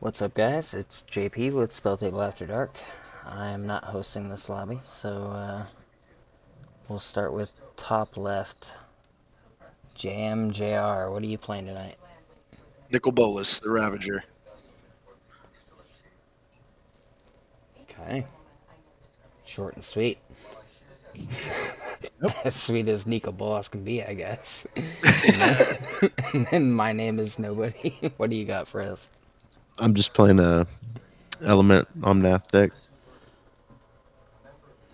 What's up, guys? It's JP with Spelltable After Dark. I am not hosting this lobby, so we'll start with top left. JMJR, what are you playing tonight? Nicol Bolas, the Ravager. Okay. Short and sweet. Yep. As sweet as Nico Bolas can be, I guess. and then Mynameisnobody. What do you got for us? I'm just playing a Element Omnath deck.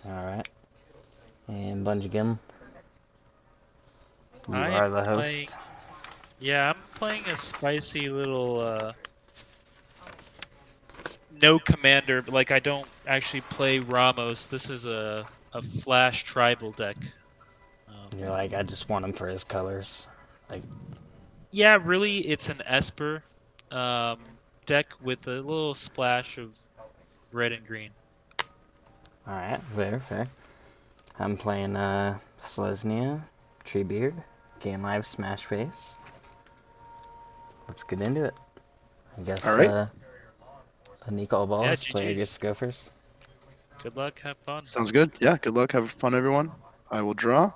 Alright. And BungeeGum, you I are am the playing. host. Yeah, I'm playing a spicy little. No commander. Like I don't actually play Ramos. This is a flash tribal deck. You're like, I just want him for his colors. Like, Yeah, really, it's an Esper deck with a little splash of red and green. alright, fair. I'm playing Selesnya, Treebeard, Game Live, Smash Face. Let's get into it. I guess All right. the Nico Yeah, Balls player gets GG's. to go first. Good luck. Have fun. Sounds good. Yeah, good luck. Have fun, everyone. I will draw.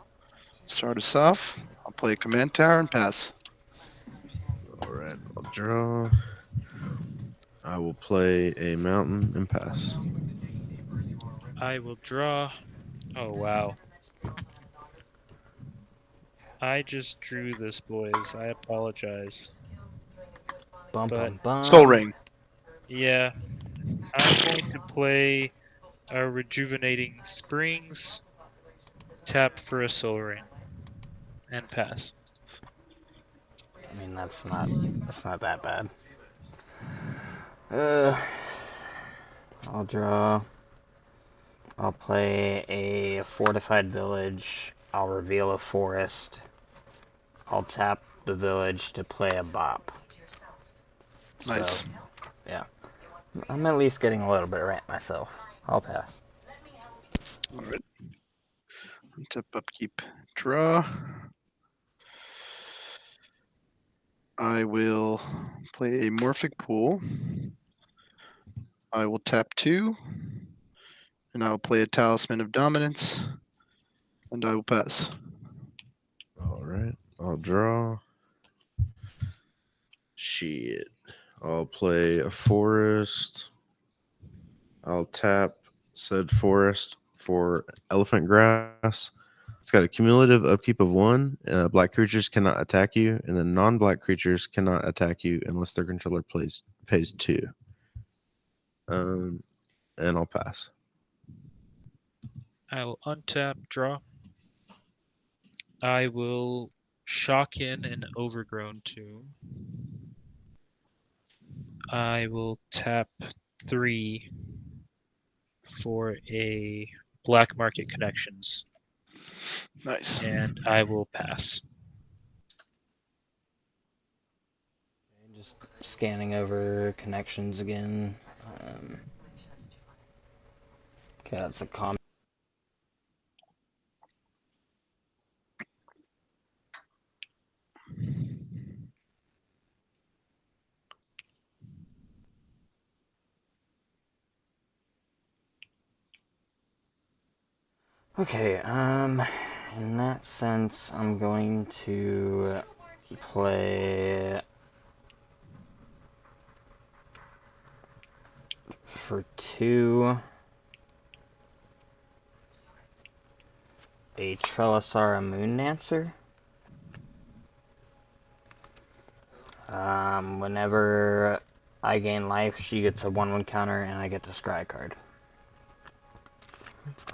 Start us off. I'll play a command tower and pass. All right, I'll draw. I will play a mountain and pass. I will draw. Oh wow. I just drew this, boys. I apologize. Bum But bum bum. Soul Ring. yeah, I'm going to play our Rejuvenating Springs, tap for a Soul Ring, and pass. I mean, that's not that bad. Uh, I'll draw. I'll play a fortified village. I'll reveal a forest. I'll tap the village to play a bop. So, Nice. yeah. I'm at least getting a little bit right myself. I'll pass. All right. Tip upkeep. Draw. I will play a Morphic Pool. I will tap 2. And I will play a Talisman of Dominance. And I will pass. All right, I'll draw. Shit. I'll play a forest. I'll tap said forest for elephant grass. It's got a cumulative upkeep of 1. Black creatures cannot attack you, and then non-black creatures cannot attack you unless their controller pays 2. And I'll pass. I will untap, draw. I will shock in an Overgrown Tomb. I will tap 3 for a Black Market Connections, Nice. and I will pass. Just scanning over connections again. Okay, that's a comment. Okay, in that sense, I'm going to play for 2 a Trelasara Moon Dancer. Whenever I gain life, she gets a 1/1 counter, and I get to scry a card.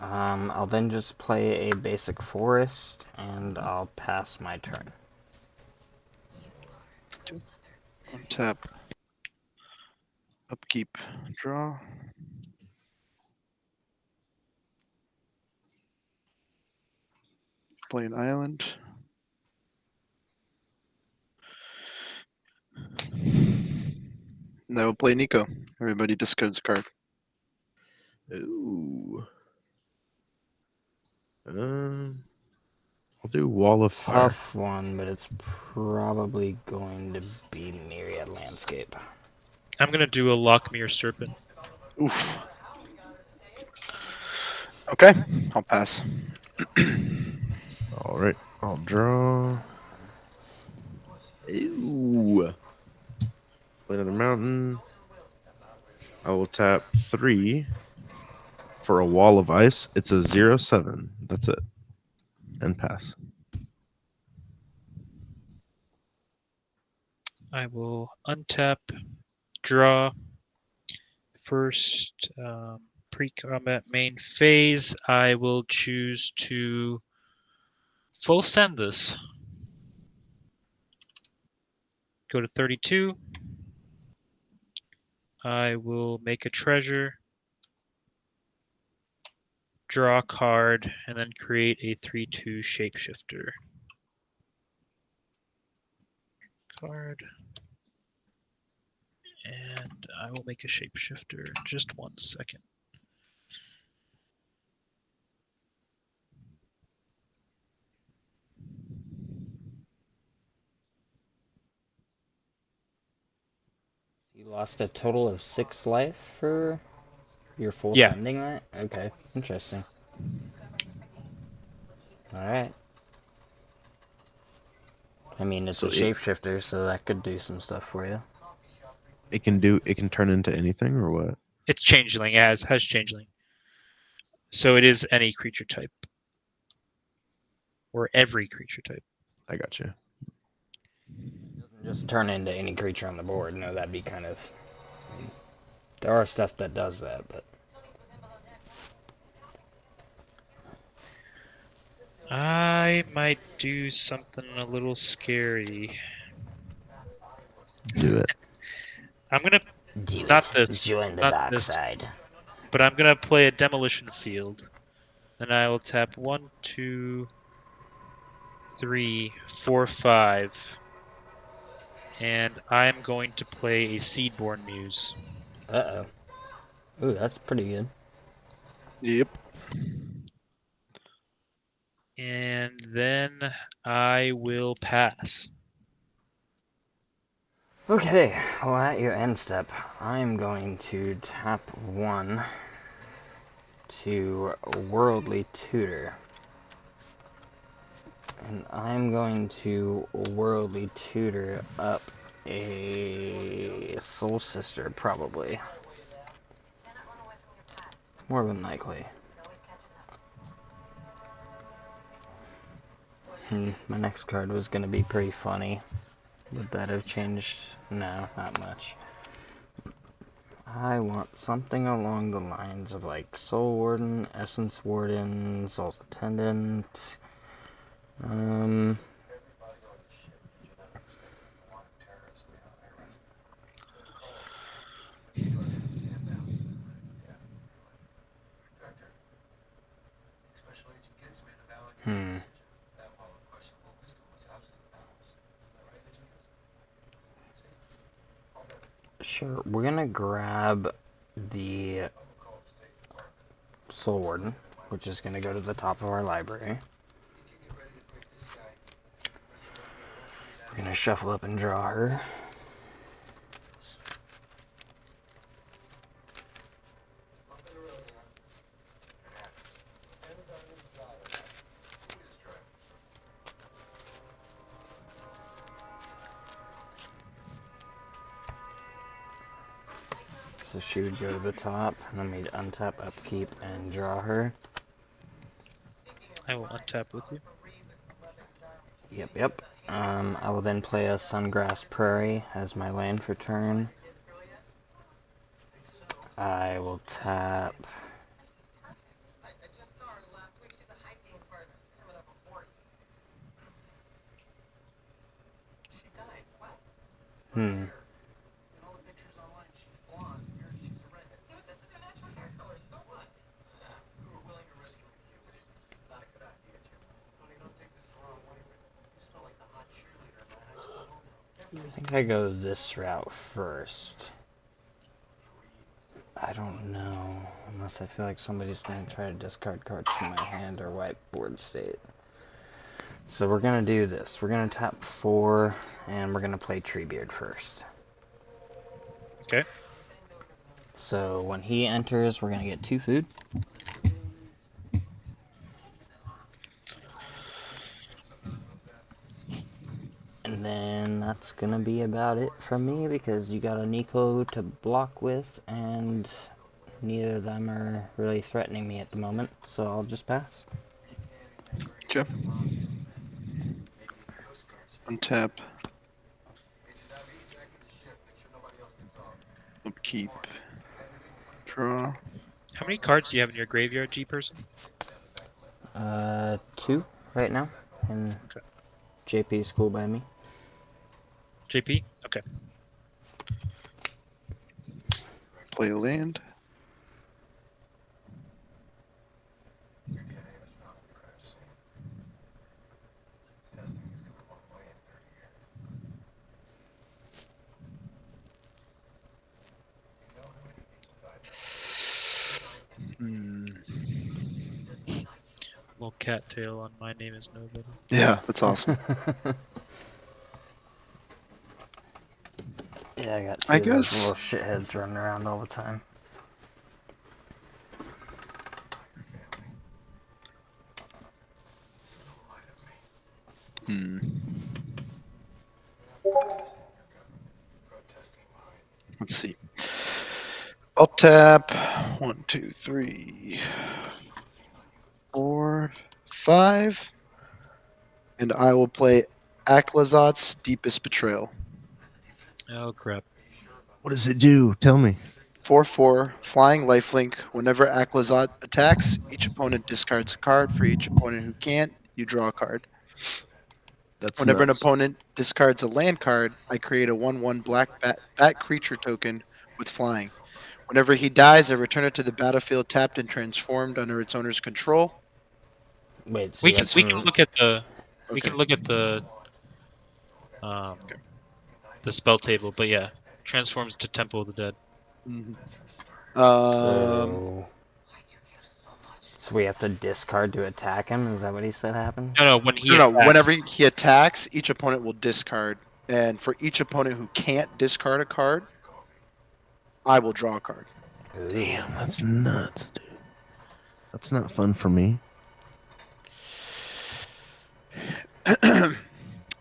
I'll then just play a basic forest, and I'll pass my turn. Untap. Upkeep. Draw. Play an island. And I will play Nico. Everybody discards a card. Ooh. I'll do Wall of Fire. Tough one, but it's probably going to be Myriad Landscape. I'm gonna do a Lockmere Serpent. Oof. Okay, I'll pass. All right, I'll draw. Ooh. Play another mountain. I will tap 3 for a wall of ice. It's a 0/7. That's it. And pass. I will untap, draw. First pre-combat main phase, I will choose to full send this. Go to 32. I will make a treasure, draw a card, and then create a 3/2 shapeshifter. Card. And I will make a shapeshifter. Just 1 second. You lost a total of 6 life for your full Yeah. sending that? Okay, interesting. Alright. I mean, it's So a shapeshifter, so that could do some stuff for you. it can turn into anything or what? It's changeling. It has changeling. So it is any creature type. Or every creature type. I got you. Doesn't just turn into any creature on the board. No, that'd be kind of... I mean, there are stuff that does that, but... I might do something a little scary. Do it. I'm gonna Do not it. this, Join the not dark this, side. but I'm gonna play a demolition field. And I will tap 1, 2, 3, 4, 5. And I'm going to play a Seedborn Muse. Uh-oh. Ooh, that's pretty good. Yep. And then I will pass. Okay, well at your end step, I'm going to tap 1 to Worldly Tutor. And I'm going to Worldly Tutor up a Soul Sister, probably. More than likely. My next card was going to be pretty funny. Would that have changed? No, not much. I want something along the lines of like Soul Warden, Essence Warden, Soul's Attendant. Hmm. Sure, we're gonna grab the Soul Warden, which is gonna go to the top of our library. We're gonna shuffle up and draw her. So she would go to the top, and then we'd untap, upkeep, and draw her. I will untap with you. Yep. I will then play a Sungrass Prairie as my land for turn. I will tap... Hmm. I think I go this route first. I don't know, unless I feel like somebody's going to try to discard cards from my hand or wipe board state. So we're going to do this. We're going to tap 4, and we're going to play Treebeard first. Okay. So when he enters, we're gonna get 2 food. And then that's gonna be about it from me because you got a Nico to block with, and neither of them are really threatening me at the moment, so I'll just pass. Okay. Untap. Upkeep. Draw. How many cards do you have in your graveyard, G person? 2 right now, and Okay. JP's cool by me. JP? Okay. Play a land. Little cattail on My Name Is Nobody. Yeah, that's awesome. Yeah, I got 2 I of those little guess. shitheads running around all the time. Hmm. Let's see. I'll tap 1, 2, 3, 4, 5, and I will play Aklazot's Deepest Betrayal. Oh crap. What does it do? Tell me. 4/4 flying lifelink. Whenever Aklazot attacks, each opponent discards a card. For each opponent who can't, you draw a card. That's Whenever an nuts. opponent discards a land card, I create a 1/1 black bat creature token with flying. Whenever he dies, I return it to the battlefield tapped and transformed under its owner's control. Wait, so We you can got we can some... look at the we Okay. can look at um the spell table, but yeah, transforms to Temple of the Dead. Mhm. So... So we have to discard to attack him? Is that what he said happened? No, when he No. attacks. Whenever he attacks, each opponent will discard, and for each opponent who can't discard a card, I will draw a card. Ooh. Damn, that's nuts, dude. That's not fun for me.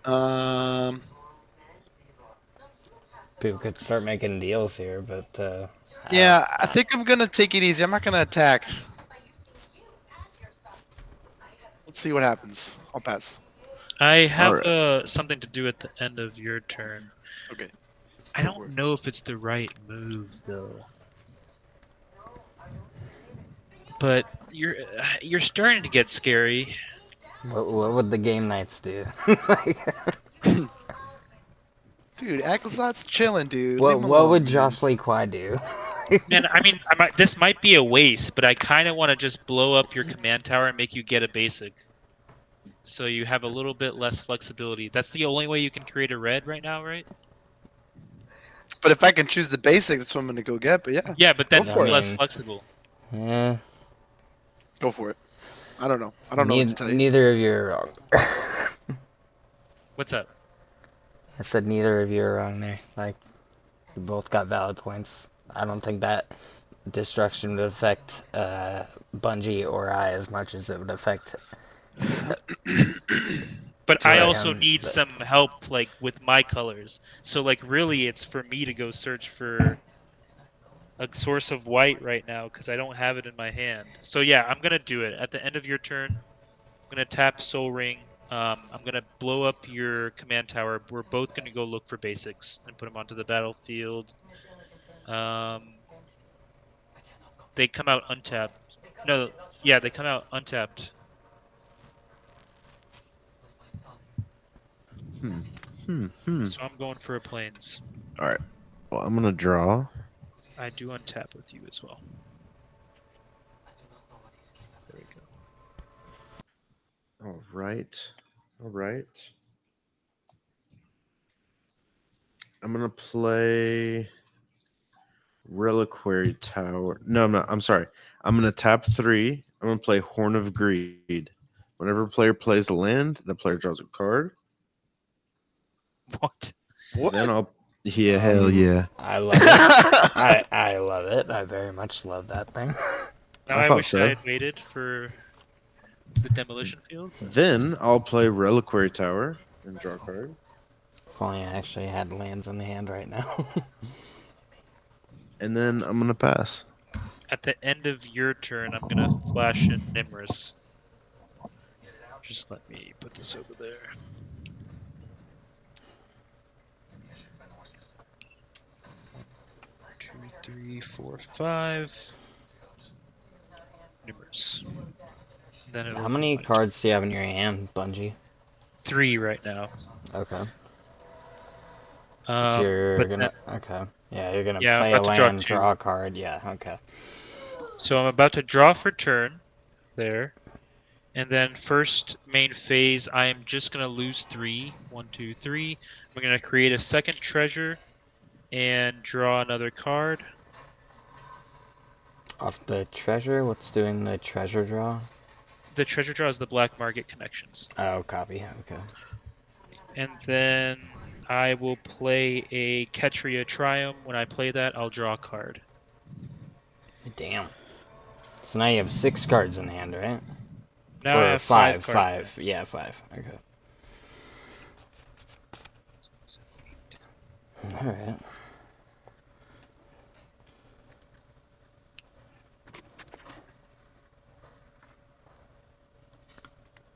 um. People could start making deals here, but Yeah, I think I'm gonna take it easy. I'm not gonna attack. Let's see what happens. I'll pass. I have Alright. something to do at the end of your turn. Okay. I Go for don't it. know if it's the right move though. But you're starting to get scary. what would the game nights do? Dude, Aklazot's chilling, dude. Leave what him what alone, would man. Josh Lee Kwai do? Man, I mean, this might be a waste, but I kind of want to just blow up your command tower and make you get a basic. So you have a little bit less flexibility. That's the only way you can create a red right now, right? But if I can choose the basic, that's what I'm gonna go get. But yeah, Yeah, but go then for it's I it. less mean, flexible. yeah, Go for it. I don't know. I don't know what to tell you. neither of you are wrong. What's up? I said neither of you are wrong there. Like, you both got valid points. I don't think that destruction would affect Bungie or I as much as it would affect But I also him. need some help, like with my colors. So, like, really, it's for me to go search for a source of white right now because I don't have it in my hand. So yeah, I'm gonna do it at the end of your turn. I'm gonna tap Soul Ring. I'm gonna blow up your command tower. We're both gonna go look for basics and put them onto the battlefield. They come out untapped. No, yeah, they come out untapped. So I'm going for a plains. Alright. Well, I'm gonna draw. I do untap with you as well. There we go. Alright. I'm gonna play Reliquary Tower. No, I'm not. I'm sorry. I'm gonna tap 3. I'm gonna play Horn of Greed. Whenever a player plays a land, the player draws a card. What? What? Then I'll Yeah, hell yeah. I love it. I love it. I very much love that thing. Now I I thought wish so. I had waited for the demolition field. But... Then I'll play Reliquary Tower and draw a card. If only I actually had lands in the hand right now. And then I'm gonna pass. At the end of your turn, I'm gonna flash in Nimrus. Just let me put this over there. Two, three, four, five. Nimrus. Then it'll How be many my turn. cards do you have in your hand, Bungie? 3 right now. Okay. But You're then, gonna okay. Yeah, you're gonna yeah, I'm play a about to draw land, 2. draw a card. Yeah, okay. So I'm about to draw for turn there. And then first main phase, I am just gonna lose 3. 1, 2, 3. I'm gonna create a second treasure and draw another card. Off the treasure, what's doing the treasure draw? The treasure draw is the black market connections. Oh, copy. Okay. And then I will play a Ketria Triumph. When I play that, I'll draw a card. Damn. So now you have 6 cards in hand, right? Now I Or have 5 five, cards. five. Yeah, 5. Okay. Alright.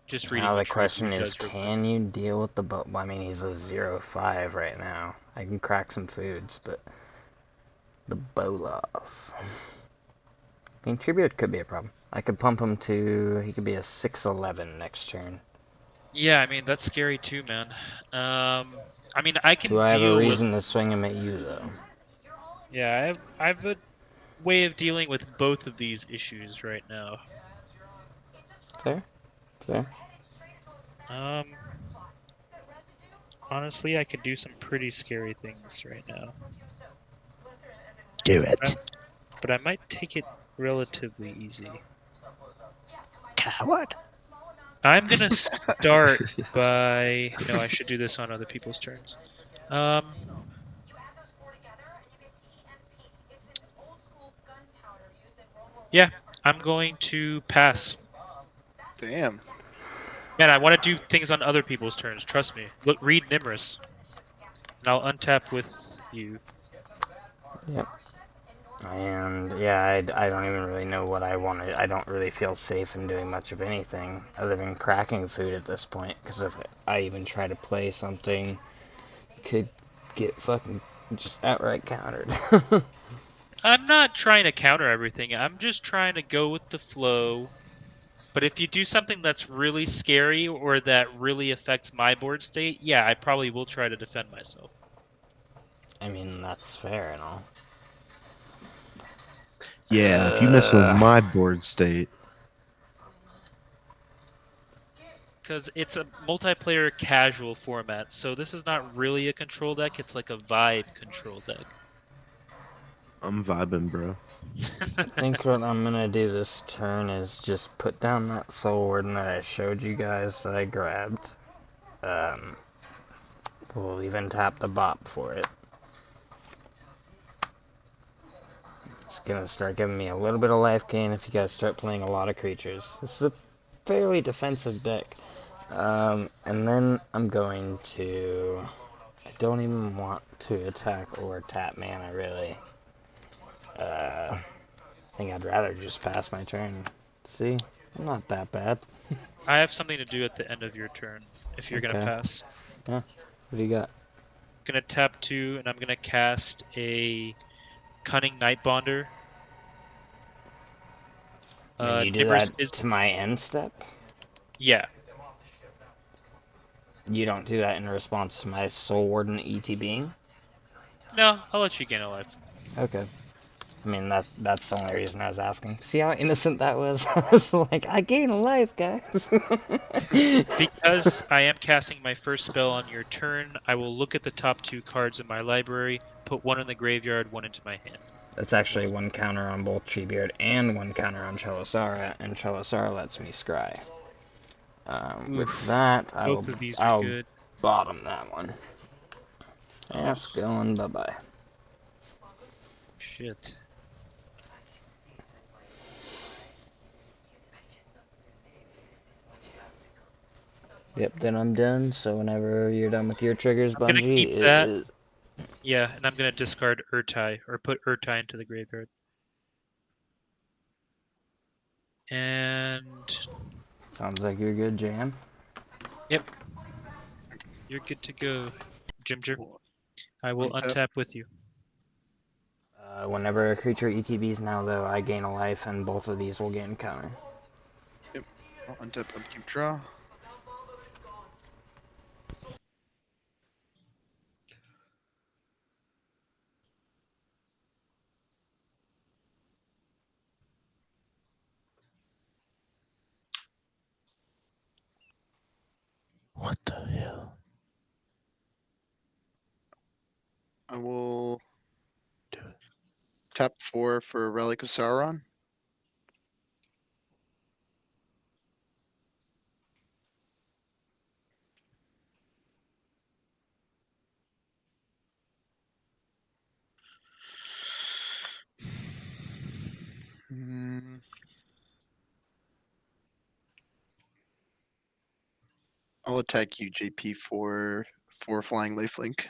Just reading Now what the Tree question is, does real can you deal with the I mean, he's a 0-5 right now. I can crack some foods, but the Bolas. I mean, Tribute could be a problem. I could pump him to, he could be a 6-11 next turn. Yeah, I mean that's scary too, man. I mean I Do can I have a deal with. reason to swing him at you, though? Yeah, I have a way of dealing with both of these issues right now. Fair? Fair? Um, honestly, I could do some pretty scary things right now. Do it. But I might take it relatively easy. Coward. I'm gonna start by. No, I should do this on other people's turns. Um, yeah, I'm going to pass. Damn. Man, I want to do things on other people's turns. Trust me. Look, read Nimrus, and I'll untap with you. Yep. And, yeah, I don't even really know what I wanted. I don't really feel safe in doing much of anything other than cracking food at this point. Because if I even try to play something, could get fucking just outright countered. I'm not trying to counter everything. I'm just trying to go with the flow. But if you do something that's really scary or that really affects my board state, yeah, I probably will try to defend myself. I mean, that's fair and all. Yeah, if you mess with my board state, Because it's a multiplayer casual format, so this is not really a control deck, it's like a vibe control deck. I'm vibing, bro. I think what I'm gonna do this turn is just put down that soul warden that I showed you guys that I grabbed. We'll even tap the bop for it. It's gonna start giving me a little bit of life gain if you guys start playing a lot of creatures. This is a fairly defensive deck. And then I'm going to... I don't even want to attack or tap mana, really. I think I'd rather just pass my turn. See? Not that bad. I have something to do at the end of your turn, if you're going to Okay. pass. Yeah. What do you got? I'm going to tap 2, and I'm going to cast a Cunning Nightbonder. And you do Nimrus that is... to my end step? Yeah. You don't do that in response to my Soul Warden ETBing? No, I'll let you gain a life. Okay. I mean, that's the only reason I was asking. See how innocent that was? I was like, I gain a life, guys. Because I am casting my first spell on your turn, I will look at the top 2 cards in my library, put 1 in the graveyard, 1 into my hand. That's actually 1 counter on both Treebeard and 1 counter on Chelisara, and Chelisara lets me scry. With that, Both of these are I'll good. bottom that one. That's going bye-bye. Shit. Yep, then I'm done. So whenever you're done with your triggers, I'm gonna Bungie, keep that. Yeah, and I'm gonna discard Urtai, or put Urtai into the graveyard. And sounds like you're good, Jam. yep, you're good to go, Jimger. We'll I will untap. untap with you. Whenever a creature ETBs now, though, I gain a life, and both of these will gain counter. Yep. I'll untap, upkeep, draw. What the hell? I will Do it. tap 4 for Relic of Sauron. Hmm. I'll attack you, JP, for 4 flying lifelink.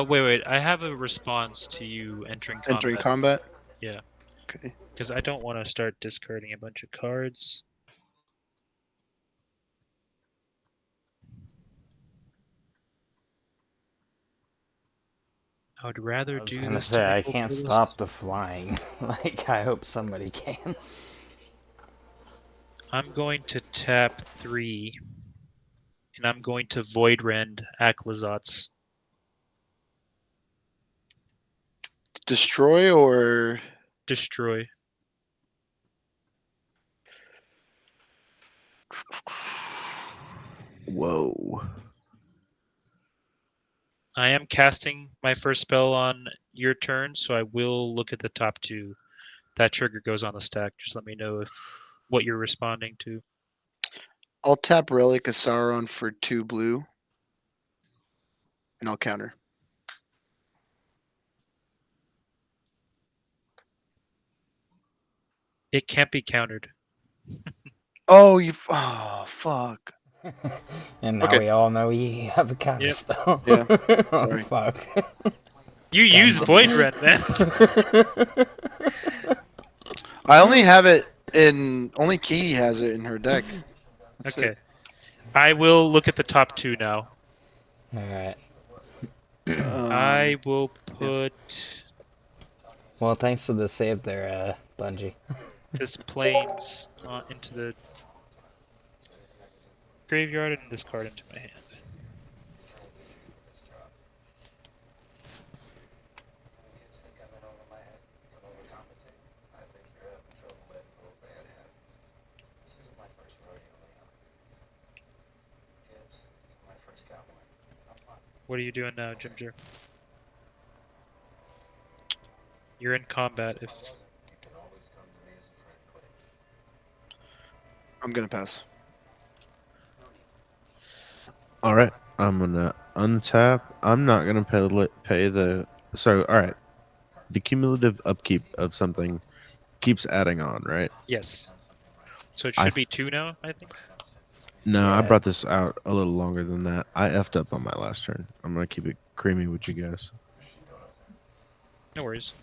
Wait. I have a response to you entering combat. Entering combat? Yeah, Okay. because I don't want to start discarding a bunch of cards. I would rather I was do gonna this say, to make I both can't lists. stop the flying. Like, I hope somebody can. I'm going to tap 3, and I'm going to Void Rend Aclazotz. Destroy or Destroy. Whoa. I am casting my first spell on your turn, so I will look at the top 2. That trigger goes on the stack. Just let me know if what you're responding to. I'll tap Relic of Sauron for 2 blue, and I'll counter. It can't be countered. Oh, oh, fuck. And now Okay. we all know you have a counter Yep. spell. Yeah, Oh, sorry. fuck. You God use Void Rend, man. I only have it in. Only Katie has it in her deck. That's Okay. it. I will look at the top 2 now. Alright. I will yeah. put Well, thanks for the save there, Bungie. this Plains into the graveyard and this card into my hand. What are you doing now, Jimger? You're in combat if... I'm gonna pass. All right. I'm gonna untap. I'm not gonna pay the. So all right. The cumulative upkeep of something keeps adding on, right? Yes. So it I should be 2 now, I think? No, I Yeah. brought this out a little longer than that. I effed up on my last turn. I'm gonna keep it creamy with you guys. No worries.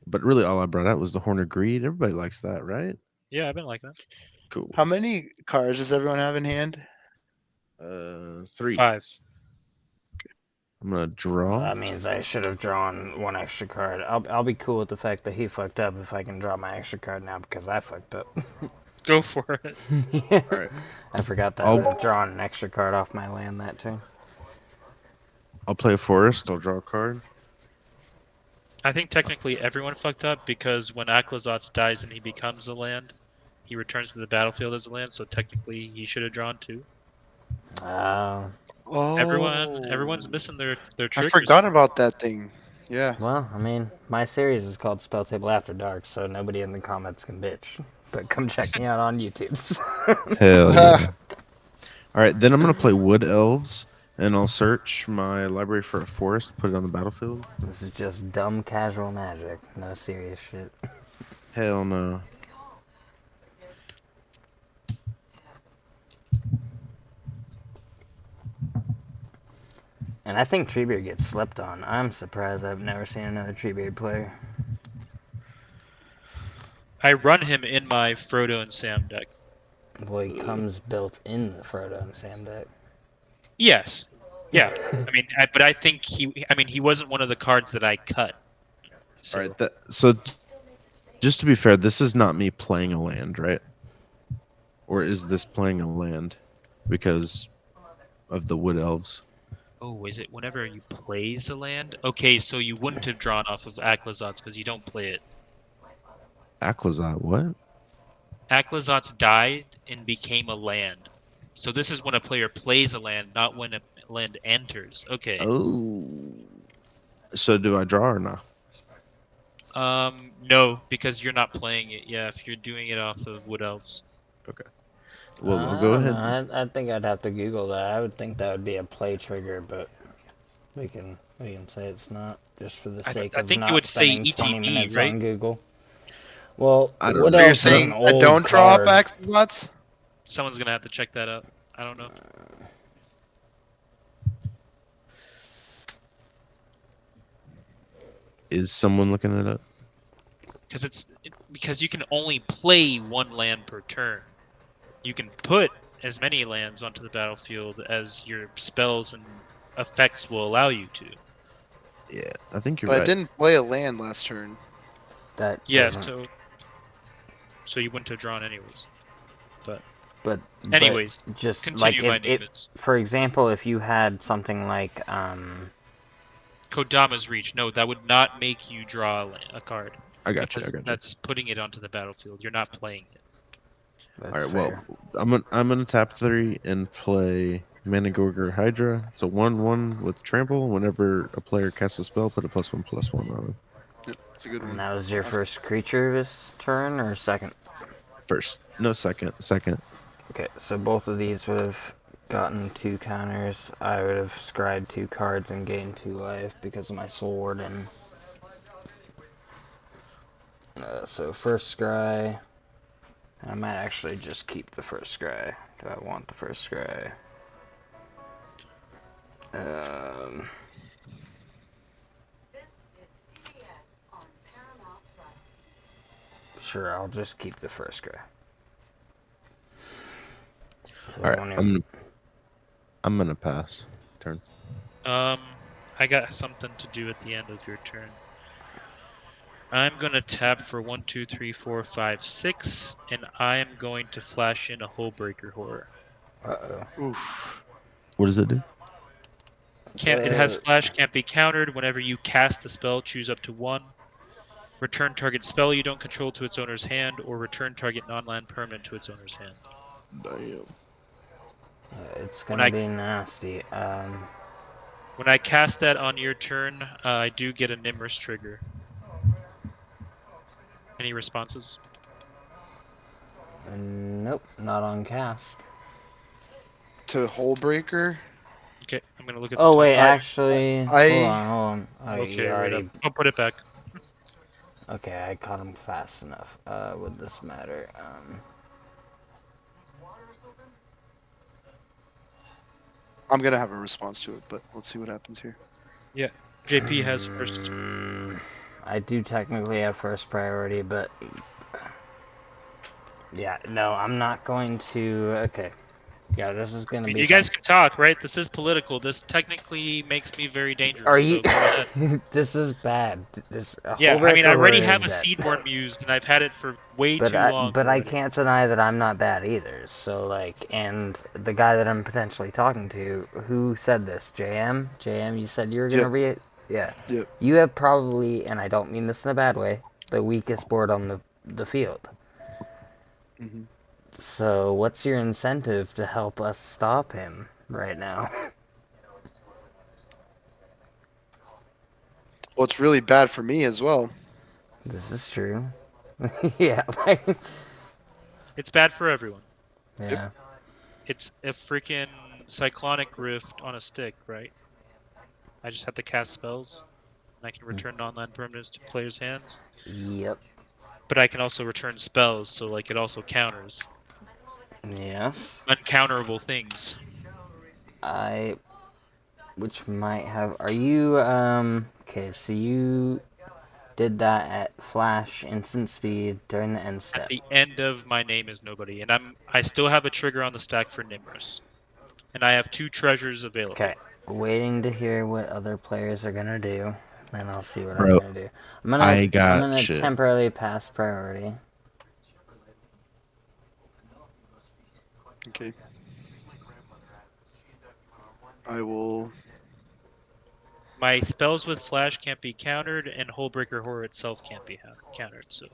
But really, all I brought out was the Horn of Greed. Everybody likes that, right? Yeah, I've been like that. Cool. How many cards does everyone have in hand? 3. 5. I'm gonna draw. That means I should have drawn one extra card. I'll be cool with the fact that he fucked up if I can draw my extra card now because I fucked up. Go for it. All right. I forgot that I would have drawn an extra card off my land that turn. I'll play a forest. I'll draw a card. I think technically everyone fucked up because when Aclazotz dies and he becomes a land, he returns to the battlefield as a land, so technically he should have drawn 2. Oh, Everyone's missing their I triggers. forgot about that thing. Yeah. Well, I mean, my series is called Spelltable After Dark, so nobody in the comments can bitch. But come check me out on YouTube. Hell yeah. All right, then I'm gonna play Wood Elves, and I'll search my library for a forest, put it on the battlefield. This is just dumb casual magic, no serious shit. Hell no. And I think Treebeard gets slept on. I'm surprised I've never seen another Treebeard player. I run him in my Frodo and Sam deck. Well, he comes built in the Frodo and Sam deck. Yes. Yeah. I mean, but I think he wasn't one of the cards that I cut. So. All right, so just to be fair, this is not me playing a land, right? Or is this playing a land because of the Wood Elves? Oh, is it whenever you plays a land? Okay, so you wouldn't have drawn off of Aclazotz because you don't play it. Aclazot, what? Aclazotz died and became a land. So this is when a player plays a land, not when a land enters. Okay. Oh. So do I draw or not? No, because you're not playing it. Yeah, if you're doing it off of Wood Elves. Okay. Well, I'll I go don't ahead. know. I think I'd have to Google that. I would think that would be a play trigger, but we can say it's not, just for the sake I of think it not would say spending 20 ETB, minutes right? on Google. Well, I don't Wood know. So you're Elves is an saying I old don't draw off card. Axolots? Someone's gonna have to check that out. I don't know. Is someone looking it up? Because you can only play one land per turn. You can put as many lands onto the battlefield as your spells and effects will allow you to. Yeah, I think you're But I right. didn't play a land last turn. That Yeah, doesn't. so you wouldn't have drawn anyways. But Anyways, just like continue, if Mynameis. for example, if you had something like Kodama's Reach. No, that would not make you draw a card. I got you. I Because got you. that's putting it onto the battlefield. You're not playing it. All that's right. fair. Well, I'm gonna tap 3 and play Managorger Hydra. It's a 1/1 with trample. Whenever a player casts a spell, put a +1/+1 on it. Yep, it's a good And one. that was your Awesome. first creature this turn or second? First, no second. Second. Okay, so both of these would have gotten 2 counters. I would have scryed 2 cards and gained 2 life because of my Soul Warden. So first scry. I might actually just keep the first scry. Do I want the first scry? Sure, I'll just keep the first scry. So All right. I'm gonna pass turn. I got something to do at the end of your turn. I'm gonna tap for 1, 2, 3, 4, 5, 6, and I am going to flash in a Hullbreaker Horror. Oof. What does it do? It has flash, can't be countered. Whenever you cast a spell, choose up to 1. Return target spell you don't control to its owner's hand, or return target non-land permanent to its owner's hand. Damn. It's gonna be nasty. When I cast that on your turn, I do get a Nimrus trigger. Any responses? Nope, not on cast. To Hullbreaker? Okay, I'm gonna look at the Oh top. wait, actually, hold I on. Oh, you Okay, wait up. already. I'll put it back. Okay, I caught him fast enough. Would this matter? I'm gonna have a response to it, but let's see what happens here. Yeah, JP has first. I do technically have first priority, but yeah, no, I'm not going to. Okay, yeah, this is gonna be You fun. guys can talk, right? This is political. This technically makes me very dangerous. Are you? So go ahead. This is bad. This Yeah, I mean, I Hullbreaker already Horror have is a dead. Seedborn Muse, and I've had it for way But too long I already. can't deny that I'm not bad either. So like, and the guy that I'm potentially talking to, who said this? JM, you said you were gonna Yep. read it. Yeah. Yep. You have probably, and I don't mean this in a bad way, the weakest board on the field. hmm So what's your incentive to help us stop him right now? Well, it's really bad for me as well. This is true. Yeah, like, It's bad for everyone. yeah. It's a freaking cyclonic rift on a stick, right? I just have to cast spells, and I can return non-land permanents to players' hands. Yep. But I can also return spells, so like it also counters Yes. uncounterable things. Which might have. Are you Okay, so you did that at flash instant speed during the end At step. the end of Mynameisnobody, and I still have a trigger on the stack for Nimrus, and I have 2 treasures available. Okay, waiting to hear what other players are gonna do, then I'll see what I'm Bro, gonna do. I I'm got gonna shit. temporarily pass priority. Okay. I will. My spells with flash can't be countered, and Hullbreaker Horror itself can't be countered. So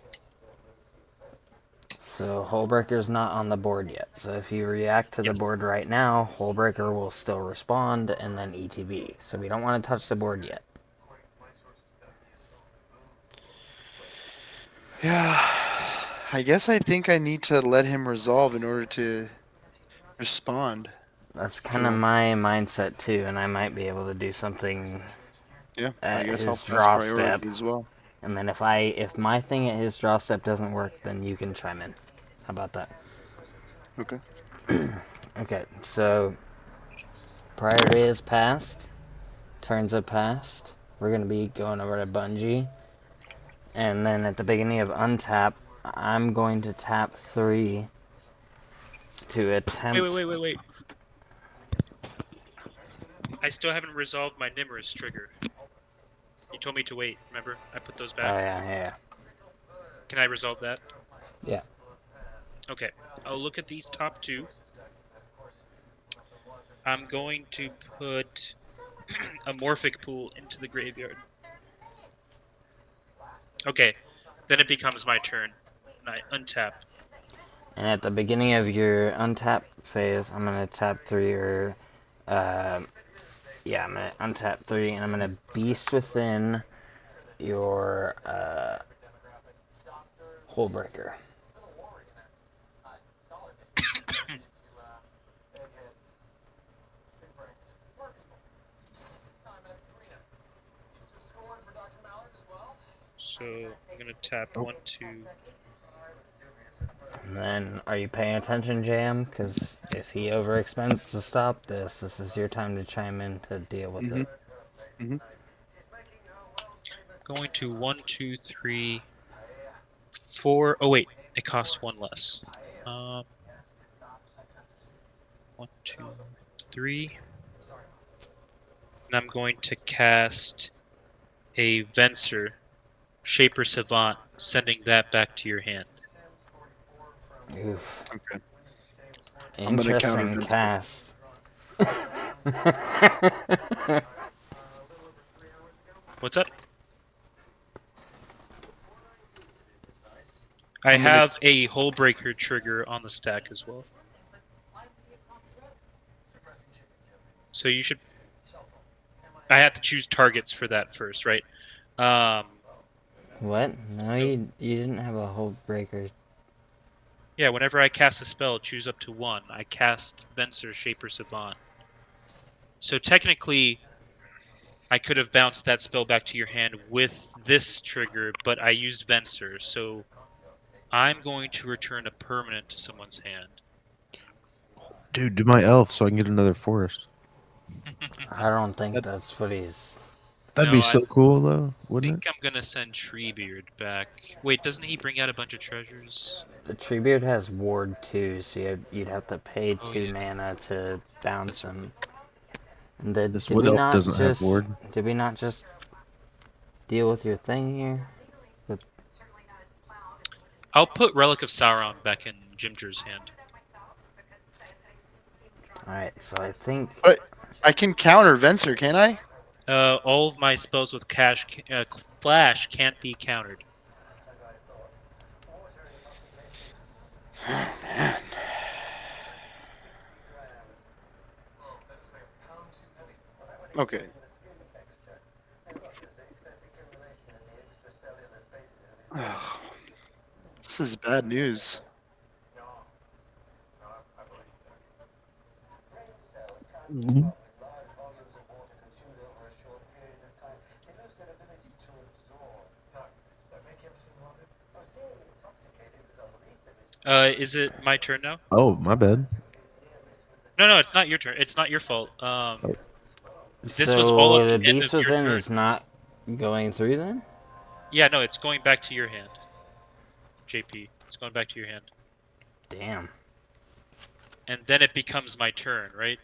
Hullbreaker's not on the board yet. So if you react to the Yes. board right now, Hullbreaker will still respond and then ETB. So we don't want to touch the board yet. Yeah. I guess I think I need to let him resolve in order to respond. That's kind of my mindset too, and I might be able to do something Yeah, I at guess I'll his pass draw priority step. as well. And then if my thing at his draw step doesn't work, then you can chime in. How about that? Okay. Okay, so priority is passed. Turns have passed. We're gonna be going over to Bungie. And then at the beginning of untap, I'm going to tap 3 to attempt. Wait. I still haven't resolved my Nimrus trigger. You told me to wait, remember? I put those Oh back. yeah. Can I resolve that? Yeah. Okay. I'll look at these top 2. I'm going to put a Morphic Pool into the graveyard. Okay. Then it becomes my turn. And I untap. And at the beginning of your untap phase, I'm gonna tap 3 or yeah, I'm gonna untap 3 and I'm gonna beast within your Hullbreaker. So I'm gonna tap 1, 2. And then, are you paying attention, JM? Because if he overexpends to stop this is your time to chime in to deal with it. Mm-hmm. Going to 1, 2, 3, 4. Oh wait, it costs 1 less. 1, 2, 3. And I'm going to cast a Venser, Shaper Savant, sending that back to your hand. Oof. Okay. I'm gonna counter Interesting Venser. cast. What's up? I I'm gonna. have a Hullbreaker trigger on the stack as well. So you should. I have to choose targets for that first, right? What? No, you didn't have a Hullbreaker. Yeah, whenever I cast a spell, choose up to 1. I cast Venser, Shaper Savant. So technically, I could have bounced that spell back to your hand with this trigger, but I used Venser, so I'm going to return a permanent to someone's hand. Dude, do my elf so I can get another forest. I don't think That- that's what he's. That'd No, be I so cool, though, I wouldn't think it? I'm gonna send Treebeard back. Wait, doesn't he bring out a bunch of treasures? The Treebeard has Ward 2, so you'd have to pay Oh 2 yeah, mana to bounce that's right. him. And did, This did wood we elf not doesn't have just ward. did we not just deal with your thing here? I'll put Relic of Sauron back in Jimjer's hand. Alright, so I think But I can counter Venser, can I? All of my spells with flash can't be countered. Oh man. Okay. is bad news. Is it my turn now? Oh, my bad. No, it's not your turn. It's not your fault. Oh. This was all at So the the end Beast of your Within turn. is not going through then? Yeah, no, it's going back to your hand. JP, it's going back to your hand. Damn. And then it becomes my turn, right?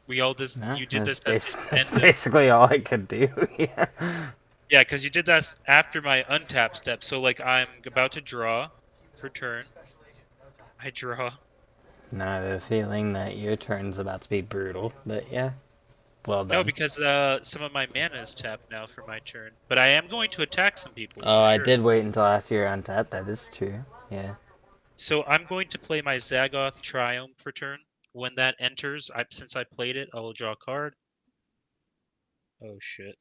We all this. No, You did this at the that's end of. basically all I could do. Yeah. Yeah, because you did that after my untap step. So like I'm about to draw for turn. I draw. Now I have a feeling that your turn's about to be brutal, but yeah. Well No, done. because some of my mana is tapped now for my turn. But I am going to attack some people Oh, for I sure. did wait until after you're untapped. That is true. Yeah. So I'm going to play my Zagoth Triumph for turn. When that enters, since I played it, I will draw a card. Oh shit.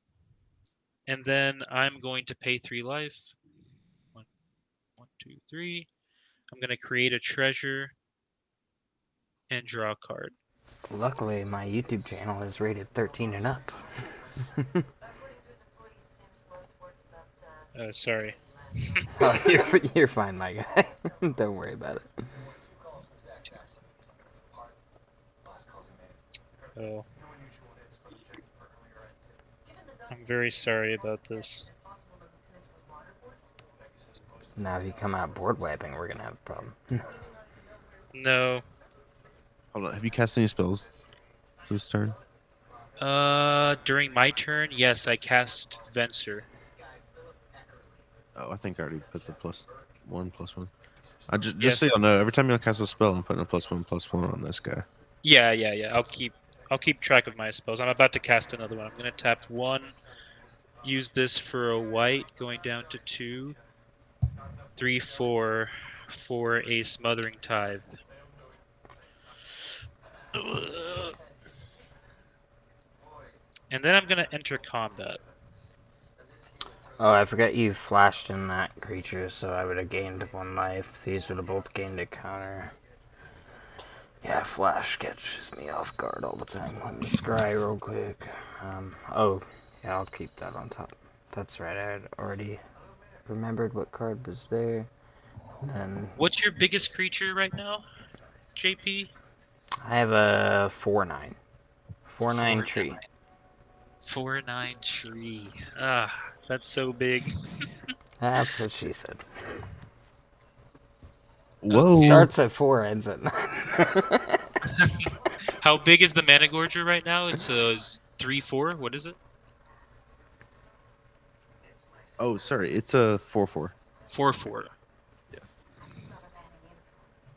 And then I'm going to pay 3 life. One, 2, 3. I'm going to create a treasure and draw a card. Luckily, my YouTube channel is rated 13 and up. Sorry. Oh, you're fine, my guy. Don't worry about it. Oh. I'm very sorry about this. Now, if you come out board wiping, we're gonna have a problem. No. Hold on. Have you cast any spells this turn? During my turn, yes, I cast Venser. Oh, I think I already put the +1/+1. I just Yes. so y'all know, every time y'all cast a spell, I'm putting a +1/+1 on this guy. Yeah. I'll keep track of my spells. I'm about to cast another one. I'm gonna tap 1. Use this for a white, going down to 2, 3, 4 for a Smothering Tithe. And then I'm gonna enter combat. Oh, I forgot you flashed in that creature, so I would have gained 1 life. These would have both gained a counter. Yeah, flash catches me off guard all the time. Let me scry real quick. Oh, yeah, I'll keep that on top. That's right, I had already remembered what card was there. And What's your biggest creature right now, JP? I have a 4/9. 4/9 4/9. tree. 4/9 tree. Ah, that's so big. That's what she said. Whoa! Starts at 4, ends at 9. How big is the Mana Gorger right now? It's 3, 4. What is it? Oh, sorry. It's a 4/4. 4, 4. Yeah.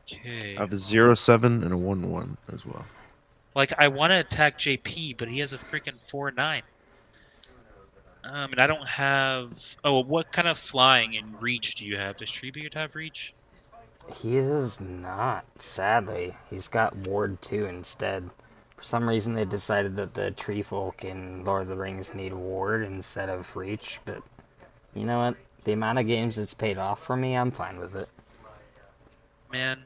Okay. I have a 0/7 and a 1/1 as well. Like I want to attack JP, but he has a freaking 4/9. And I don't have. Oh, what kind of flying and reach do you have? Does Treebeard have reach? He is not, sadly. He's got Ward 2 instead. For some reason, they decided that the tree folk in Lord of the Rings need Ward instead of Reach, but you know what? The amount of games it's paid off for me, I'm fine with it. Man,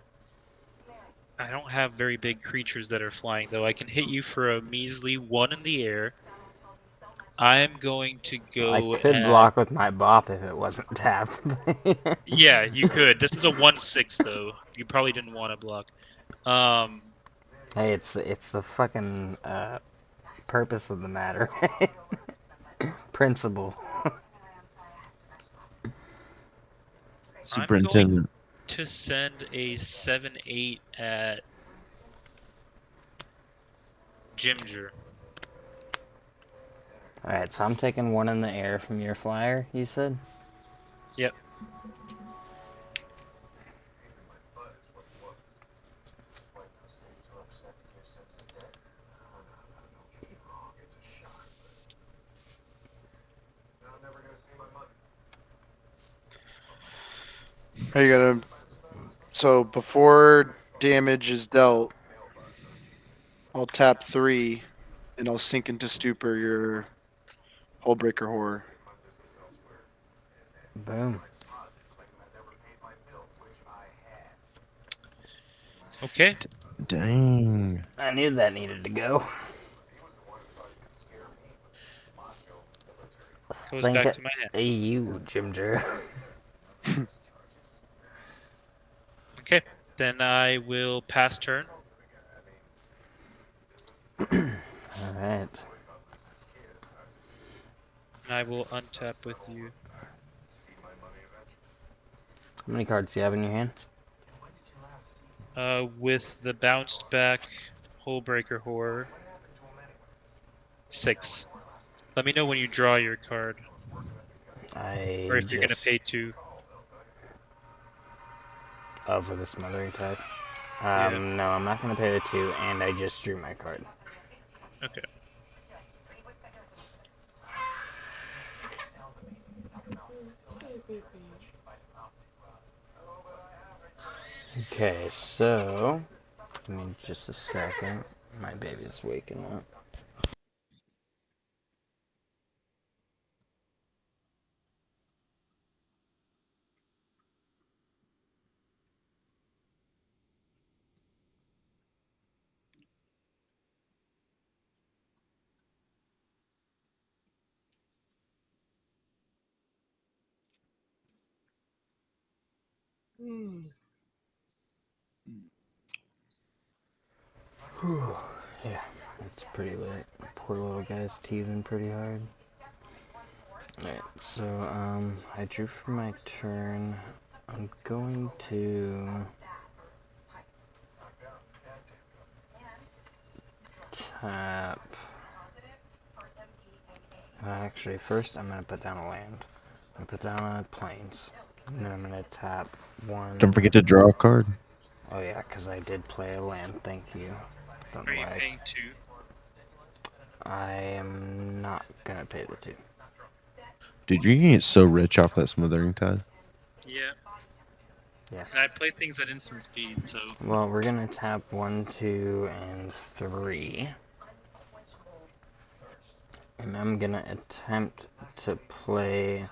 I don't have very big creatures that are flying, though. I can hit you for a measly 1 in the air. I'm going to I go could at. block with my bop if it wasn't tapped. Yeah, you could. This is a 1/6, though. You probably didn't want to block. Um, Hey, it's the fucking purpose of the matter. Principle. I'm going Superintendent. to send a 7/8 at Jimger. Alright, so I'm taking 1 in the air from your flyer, you said? Yep. Are you gonna? So before damage is dealt, I'll tap 3, and I'll sink into stupor your Hullbreaker Horror. Boom. Okay. Dang. I knew that needed to go. Goes Think back it. to my hand. Hey, you, JMJR. Okay. Then I will pass turn. Alright. And I will untap with you. How many cards do you have in your hand? With the bounced back Hullbreaker Horror. 6. Let me know when you draw your card. Or I if you're going to just... pay 2. Oh, for the Smothering Tide? Yeah. No, I'm not going to pay the 2, and I just drew my card. Okay. Okay, so... Give me just a second. My baby's waking up. Whew. Yeah, it's pretty late. Poor little guy's teething pretty hard. Alright, so, I drew for my turn. I'm going to tap... Actually, first I'm going to put down a land. I'm going to put down a plains. And then I'm going to tap one... Don't forget to draw a card. Oh yeah, because I did play a land, thank you. Don't Are know you why. paying 2? I am not going to pay the 2. Dude, you're gonna get so rich off that Smothering Tide. Yeah. Yeah. And I play things at instant speed, so... Well, we're going to tap 1, 2, and 3. And I'm going to attempt to play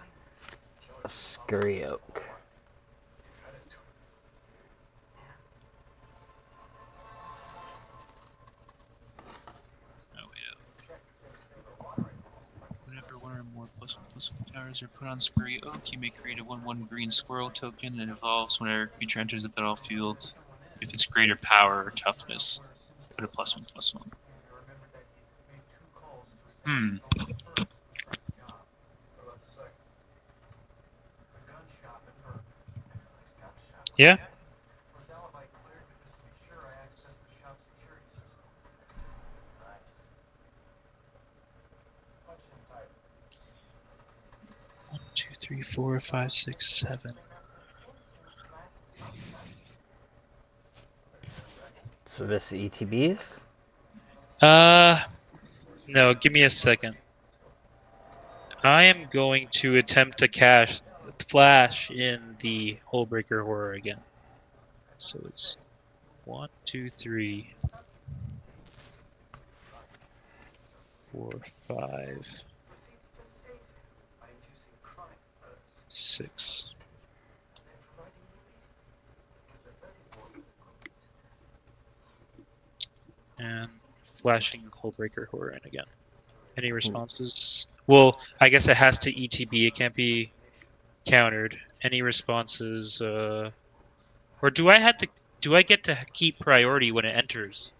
a Scurry Oak. Oh, yeah. Whenever one or more +1/+1 counters are put on Scurry Oak, you may create a 1/1 green squirrel token that evolves whenever a creature enters the battlefield. If it's greater power or toughness, put a +1/+1. Hmm. Yeah. One, two, three, 4, 5, 6, 7. So this ETBs? No, give me a second. I am going to attempt to flash in the Hullbreaker Horror again. So it's 1, 2, 3, 4, 5, 6. And flashing Hullbreaker Horror in again. Any responses? Well, I guess it has to ETB. It can't be countered. Any responses? Or do I have to? Do I get to keep priority when it enters?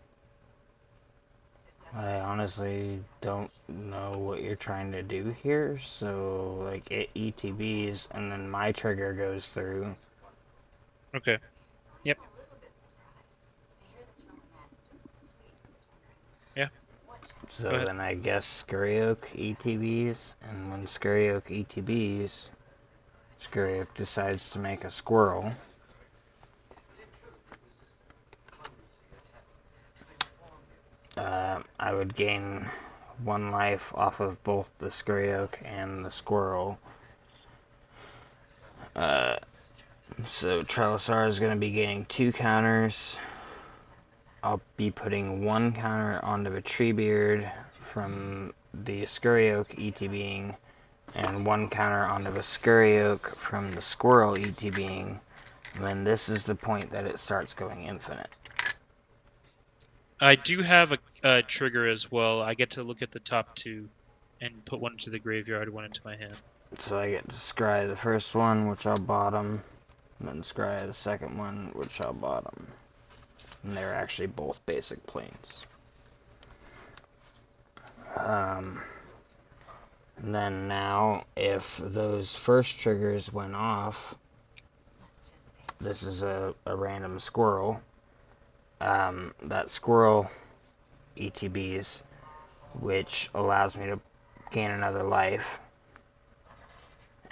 I honestly don't know what you're trying to do here, so like it ETBs and then my trigger goes through. Okay. Yep. Yeah. Go So ahead. then I guess Scurry Oak ETBs, and when Scurry Oak ETBs, Scurry Oak decides to make a squirrel. I would gain 1 life off of both the Scurry Oak and the squirrel. So Trelisar is going to be gaining 2 counters. I'll be putting 1 counter onto the Treebeard from the Scurry Oak ETBing, and 1 counter onto the Scurry Oak from the Squirrel ETBing. And then this is the point that it starts going infinite. I do have a trigger as well. I get to look at the top two and put one into the graveyard, one into my hand. So I get to scry the first one, which I'll bottom, and then scry the second one, which I'll bottom. And they're actually both basic planes. And then now, if those first triggers went off, this is a random squirrel. That squirrel ETBs, which allows me to gain another life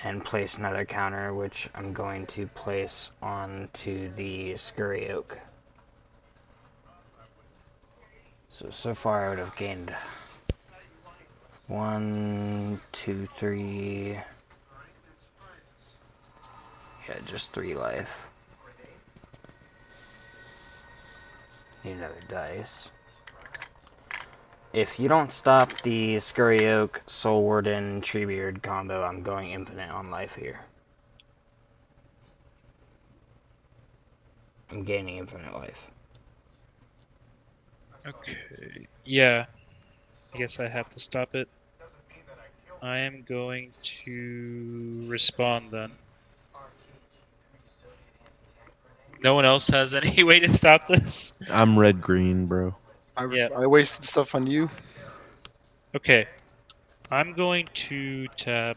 and place another counter, which I'm going to place onto the Scurry Oak. So far I would have gained 1, 2, 3. Yeah, just 3 life. Need another dice. If you don't stop the Scurry Oak, Soul Warden, Treebeard combo, I'm going infinite on life here. I'm gaining infinite life. Okay. Yeah. I guess I have to stop it. I am going to respond then. No one else has any way to stop this? I'm red green, bro. Yeah. I wasted stuff on you. Okay. I'm going to tap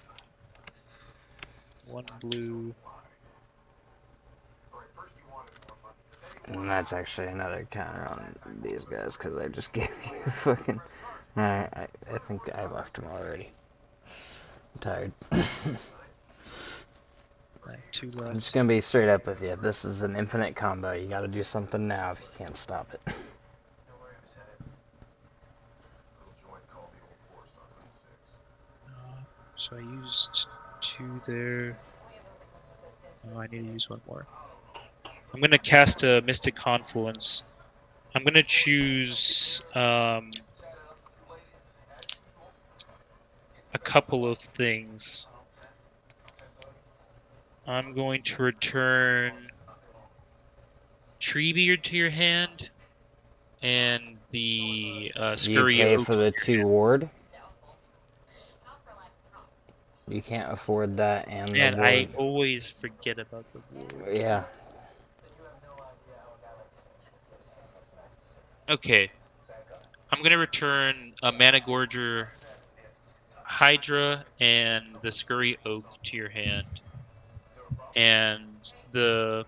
1 blue. And that's actually another counter on these guys, because I just gave you fucking... I think I left them already. I'm tired. I have 2 I'm just left. gonna be straight up with you. This is an infinite combo. You gotta do something now if you can't stop it. So I used 2 there. Oh, I need to use 1 more. I'm going to cast a Mystic Confluence. I'm going to choose a couple of things. I'm going to return Treebeard to your hand and the Do you Scurry pay Oak for to the your 2 hand. ward? You can't afford that and the Man, I ward. always forget about the ward. Yeah. Okay. I'm going to return a Managorger Hydra and the Scurry Oak to your hand. And the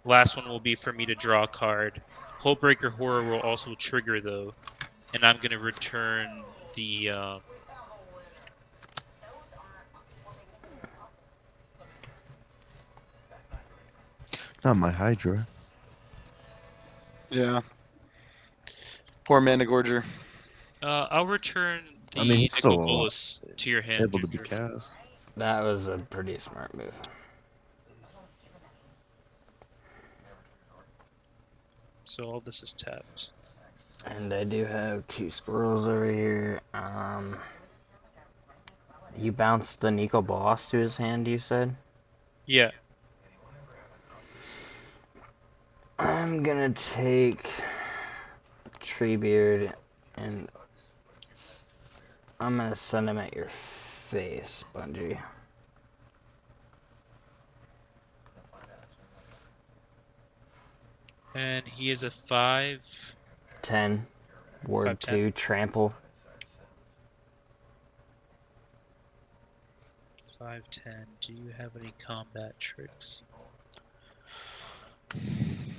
last one will be for me to draw a card. Hullbreaker Horror will also trigger, though. And I'm going to return the... Not my Hydra. Yeah. Poor Managorger. I'll return I mean, the he's Nicol still Bolas to your hand, able to be Ginger. cast. That was a pretty smart move. So all this is tapped. And I do have 2 squirrels over here. You bounced the Nico Boss to his hand, you said? Yeah. I'm gonna take Treebeard and I'm gonna send him at your face, Bungie. And he is a 5. 10. Ward 5/10. 2, trample. 5/10. Do you have any combat tricks?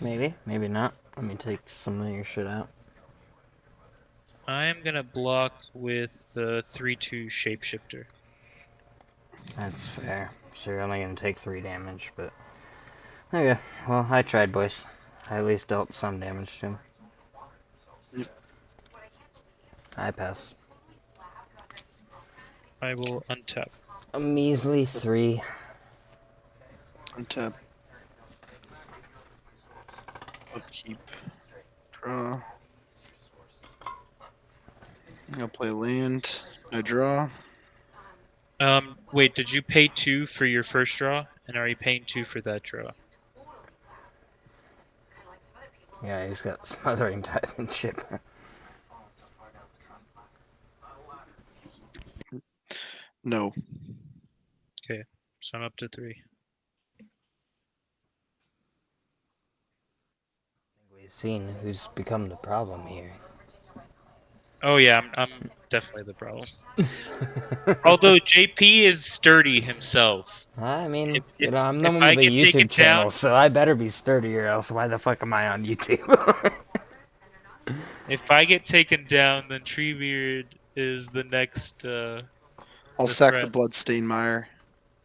Maybe, maybe not. Let me take some of your shit out. I am gonna block with the 3/2 Shapeshifter. That's fair. So you're only gonna take 3 damage, but... Okay, well, I tried, boys. I at least dealt some damage to him. Yep. I pass. I will untap. A measly 3. Untap. Upkeep. Draw. I'll play land. I draw. Wait, did you pay 2 for your first draw? And are you paying 2 for that draw? Yeah, he's got Smothering Titan ship. No. Okay, so I'm up to 3. We've seen who's become the problem here. Oh yeah, I'm definitely the problem. Although JP is sturdy himself. I mean, If I'm the if one I with a get taken YouTube down, channel, so I better be sturdy, or else why the fuck am I on YouTube? if I get taken down, then Treebeard is the next I'll the sack the threat. Bloodstained Mire.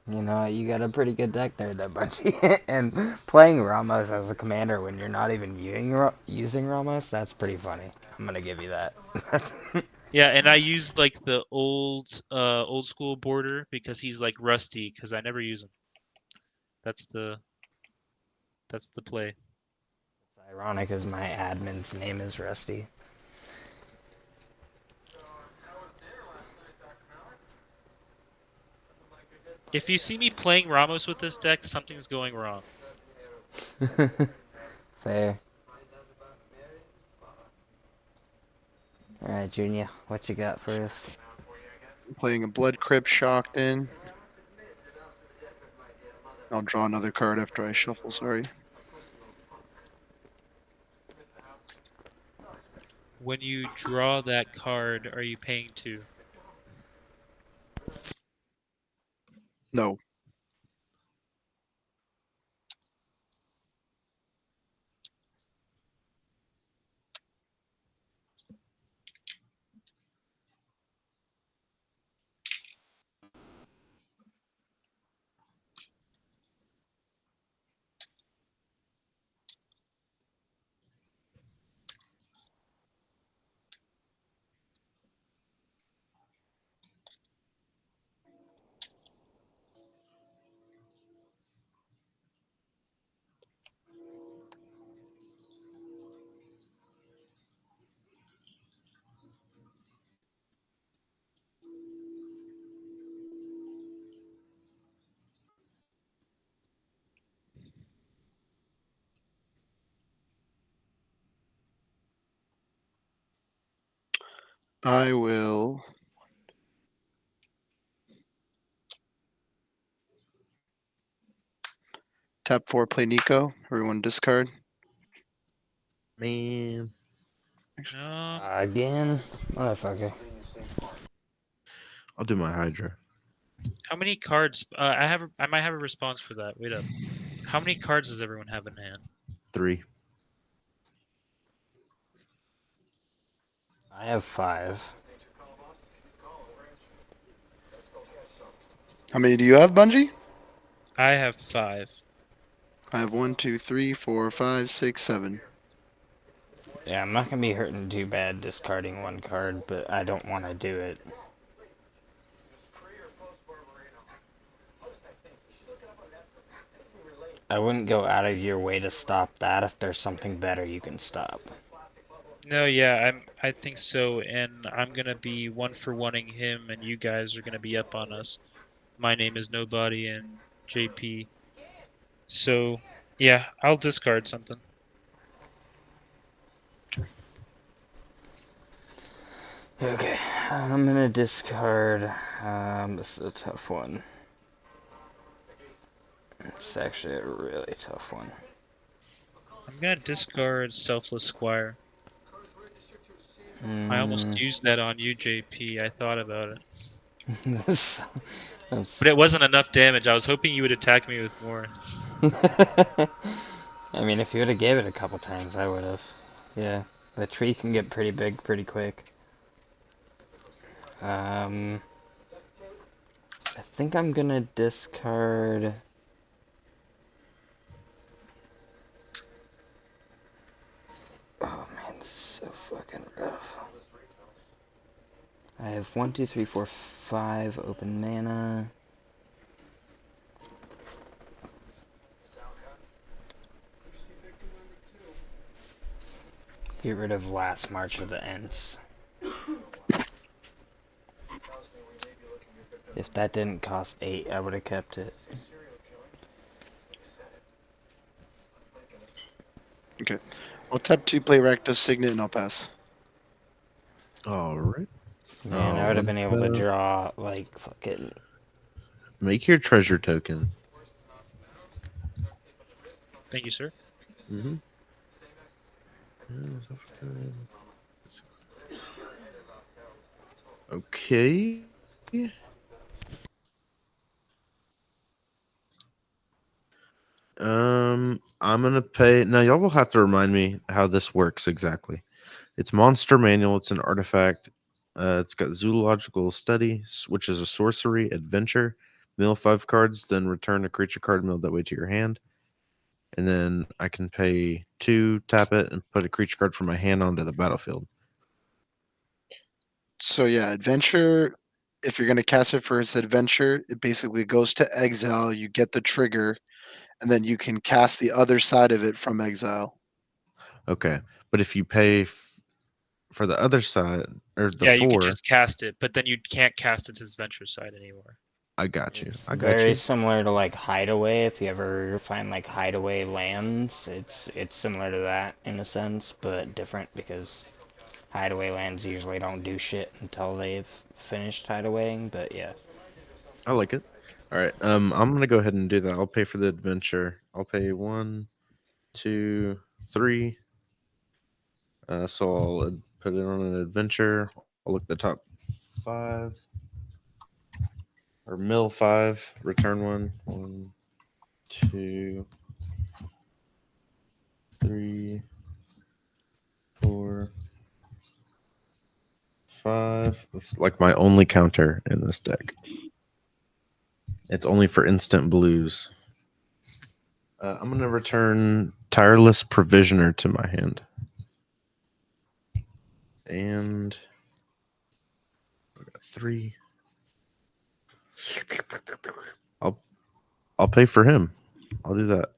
You know, you got a pretty good deck there, that Bungie. And playing Ramos as a commander when you're not even using Ramos, that's pretty funny. I'm gonna give you that. Yeah, and I use like the old school border because he's like rusty because I never use him. That's the play. It's ironic as my admin's name is Rusty. If you see me playing Ramos with this deck, something's going wrong. Fair. Alright, Junior, what you got for us? Playing a Blood Crypt Shocked in. I'll draw another card after I shuffle, sorry. When you draw that card, are you paying 2? No. I will tap 4, play Nico. Everyone discard. Man, Again? Motherfucker. I'll do my Hydra. How many cards? I might have a response for that. Wait up. How many cards does everyone have in hand? 3. I have 5. How many do you have, Bungie? I have 5. I have 1, 2, 3, 4, 5, 6, 7. Yeah, I'm not gonna be hurting too bad discarding one card, but I don't want to do it. I wouldn't go out of your way to stop that if there's something better you can stop. No, yeah, I think so, and I'm gonna be one for wanting him, and you guys are gonna be up on us. My name is Nobody and JP. So, yeah, I'll discard something. Okay, I'm gonna discard. This is a tough one. It's actually a really tough one. I'm gonna discard Selfless Squire. I almost Mm, used that on you, JP. I thought about it. that's, But it wasn't enough damage. I was hoping you would attack me with more. I mean, if you would have gave it a couple times, I would have. Yeah, the tree can get pretty big pretty quick. I think I'm gonna discard. Oh man, this is so fucking rough. I have 1, 2, 3, 4, 5 open mana. Get rid of Last March of the Ents. If that didn't cost 8, I would have kept it. Okay. I'll tap 2, play Rakdos Signet, and I'll pass. All right. Man, I would have been able to draw like fucking. Make your treasure token. Thank you, sir. Mm-hmm. Okay. I'm gonna pay. Now, y'all will have to remind me how this works exactly. It's Monster Manual. It's an artifact. It's got Zoological Study, which is a sorcery adventure. Mill 5 cards, then return a creature card milled that way to your hand. And then I can pay 2, tap it, and put a creature card from my hand onto the battlefield. So yeah, adventure. If you're gonna cast it for its adventure, it basically goes to exile. You get the trigger, and then you can cast the other side of it from exile. Okay, but if you pay for the other side or the Yeah, you can 4, just cast it, but then you can't cast its adventure side anymore. I got you. It's I got very you. similar to like Hideaway. If you ever find like Hideaway lands, it's similar to that in a sense, but different because Hideaway lands usually don't do shit until they've finished Hideawaying. But yeah, I like it. All right. I'm gonna go ahead and do that. I'll pay for the adventure. I'll pay 1, 2, 3. So I'll put it on an adventure. I'll look at the top 5 or mill 5. Return 1. 1, 2, 3, 4, 5. It's like my only counter in this deck. It's only for instant blues. I'm going to return Tireless Provisioner to my hand. And I got 3. I'll pay for him. I'll do that.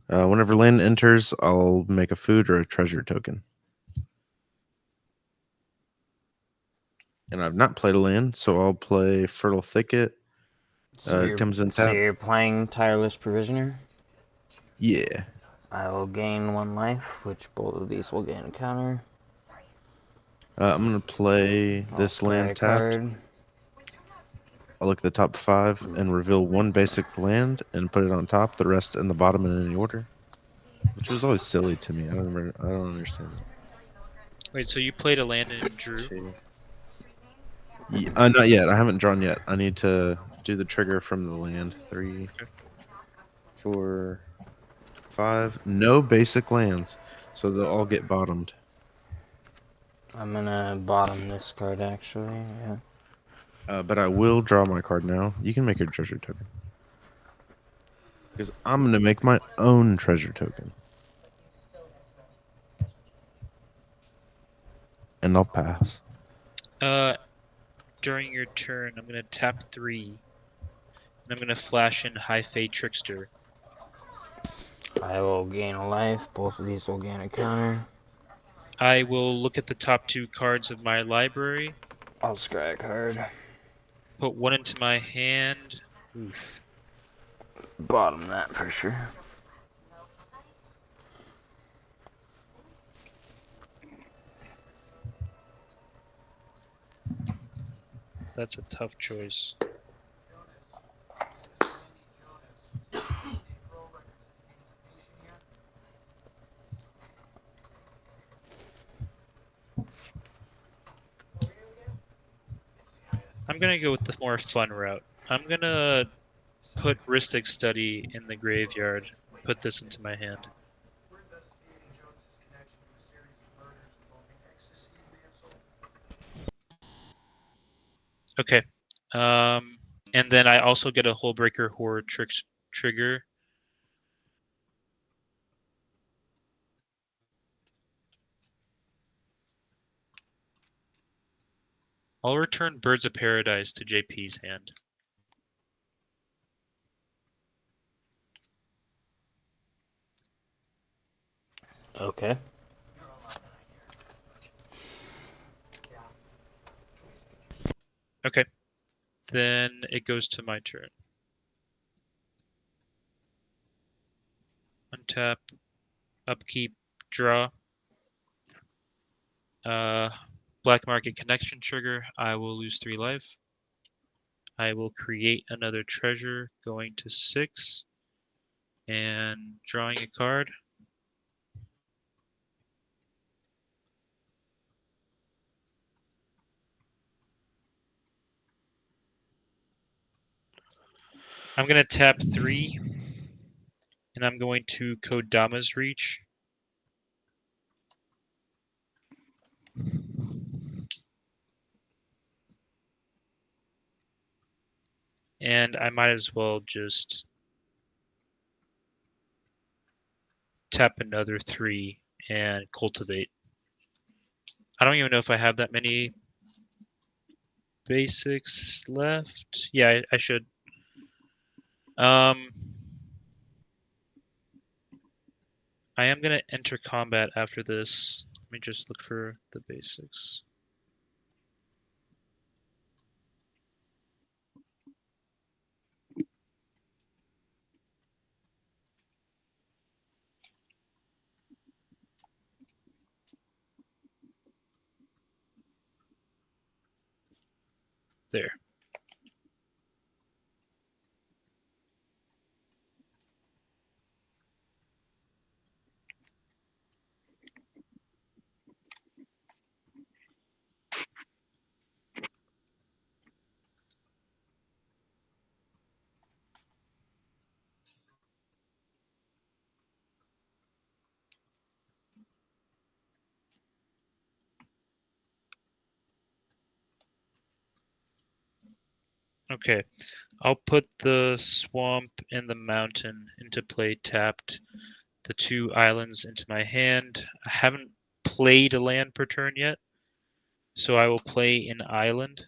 Whenever land enters, I'll make a food or a treasure token. And I've not played a land, so I'll play Fertile Thicket. It comes in so tap. you're playing Tireless Provisioner. Yeah. I will gain 1 life, which both of these will gain a counter. I'm going to play I'll this scry a land tapped. card. I'll look at the top 5 and reveal 1 basic land and put it on top, the rest in the bottom in any order. Which was always silly to me. I don't understand that. Wait, so you played a land and drew? 2. Yeah, not yet. I haven't drawn yet. I need to do the trigger from the land. 3, Okay. 4, 5. No basic lands, so they'll all get bottomed. I'm gonna bottom this card actually. Yeah. But I will draw my card now. You can make your treasure token. Because I'm going to make my own treasure token. And I'll pass. During your turn, I'm gonna tap 3, and I'm gonna flash in High Fade Trickster. I will gain a life. Both of these will gain a counter. I will look at the top 2 cards of my library, I'll scry a card. put 1 into my hand. Oof. Bottom that for sure. That's a tough choice. I'm gonna go with the more fun route. I'm gonna put Ristic Study in the graveyard. Put this into my hand. Okay. And then I also get a Hullbreaker Horror trigger. I'll return Birds of Paradise to JP's hand. Okay. Okay. Then it goes to my turn. Untap, upkeep, draw. Black market connection trigger. I will lose 3 life. I will create another treasure, going to 6, and drawing a card. I'm going to tap 3, and I'm going to Kodama's Reach. And I might as well just tap another 3 and cultivate. I don't even know if I have that many basics left. Yeah, I should. I am going to enter combat after this. Let me just look for the basics. There. Okay. I'll put the swamp and the mountain into play tapped. The 2 islands into my hand. I haven't played a land per turn yet, so I will play an island,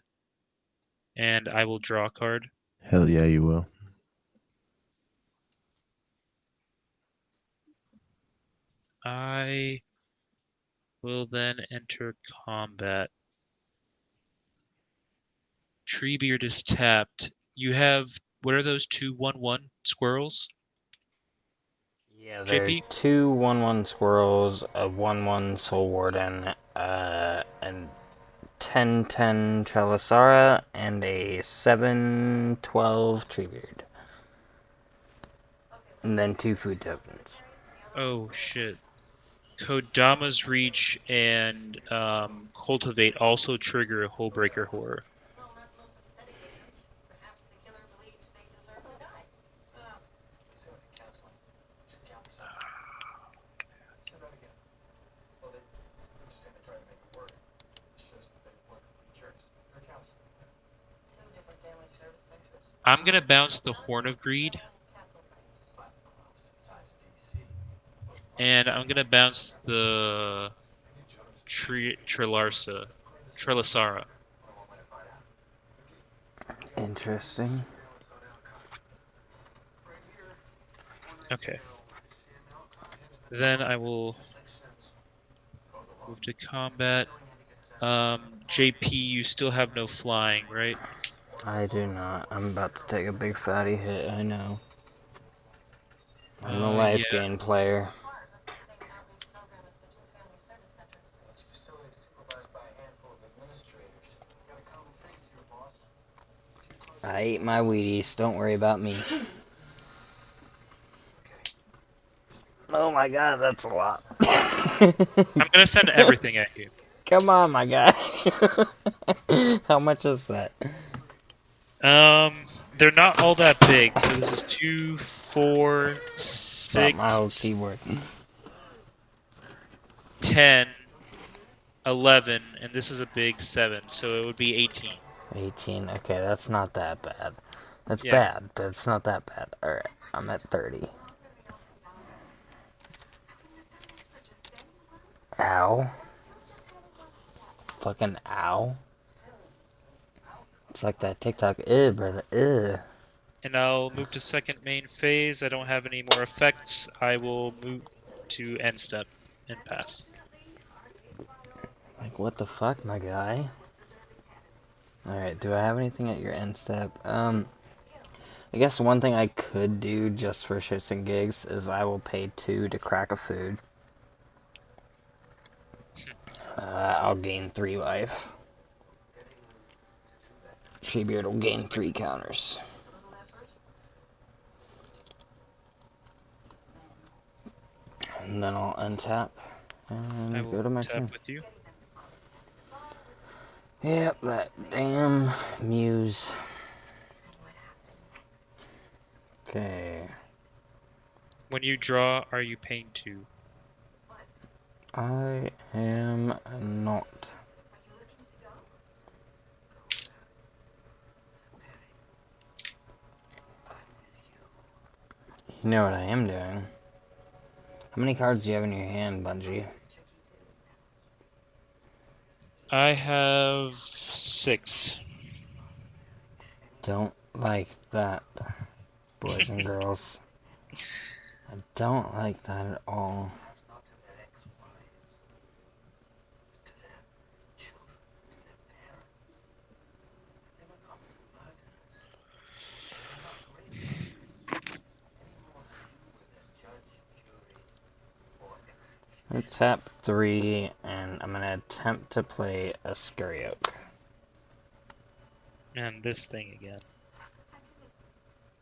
and I will draw a card. Hell yeah, you will. I will then enter combat. Treebeard is tapped. You have, what are those 2/1/1 squirrels? Yeah, there are JP? 2 1/1 squirrels, a 1/1 soul warden, and 10/10 Trelisara, and a 7/12 Treebeard. And then 2 food tokens. Oh shit. Kodama's Reach and Cultivate also trigger a Hullbreaker Horror. I'm gonna bounce the Horn of Greed, and I'm gonna bounce the Trelisara. Interesting. Okay. Then I will move to combat. JP, you still have no flying, right? I do not. I'm about to take a big fatty hit, I know. I'm the life Yeah. gain player. I ate my Wheaties, don't worry about me. Oh my god, that's a lot. I'm gonna send everything at you. Come on, my guy. How much is that? They're not all that big. So this is 2, 4, Drop my whole 6, keyboard. 10, 11, and this is a big 7, so it would be 18. 18. Okay, that's not that bad. That's Yeah. bad, but it's not that bad. Alright, I'm at 30. Ow. Fucking ow. It's like that TikTok, brother, And I'll move to second main phase. I don't have any more effects. I will move to end step and pass. Like, what the fuck, my guy? Alright, do I have anything at your end step? I guess one thing I could do just for shits and gigs is I will pay 2 to crack a food. I'll gain 3 life. Treebeard will gain 3 counters. And then I'll untap I and will go to my tap turn. with you. Yep, that damn muse. Okay. When you draw, are you paying 2? I am not. You know what I am doing. How many cards do you have in your hand, Bungie? I have 6. Don't like that, boys and girls. I don't like that at all. I'm tap 3, and I'm gonna attempt to play a Scurry Oak. And this thing again.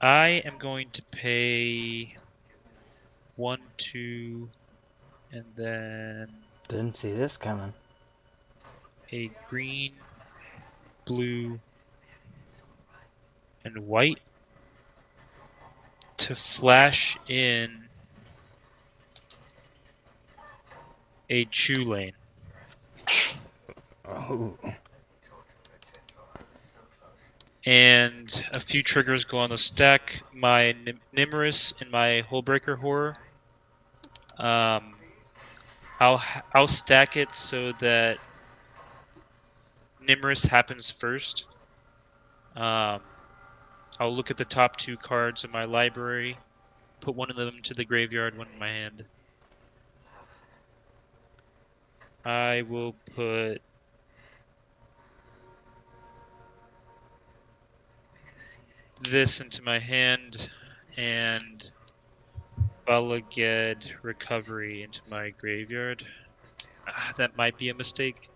I am going to pay 1, 2, and then Didn't see this coming. a green, blue, and white to flash in a Chew Lane. Oh. And a few triggers go on the stack. My Nimrus and my Hullbreaker Horror. I'll stack it so that Nimrus happens first. I'll look at the top 2 cards in my library, put one of them to the graveyard, one in my hand. I will put this into my hand and Balaged Recovery into my graveyard. That might be a mistake.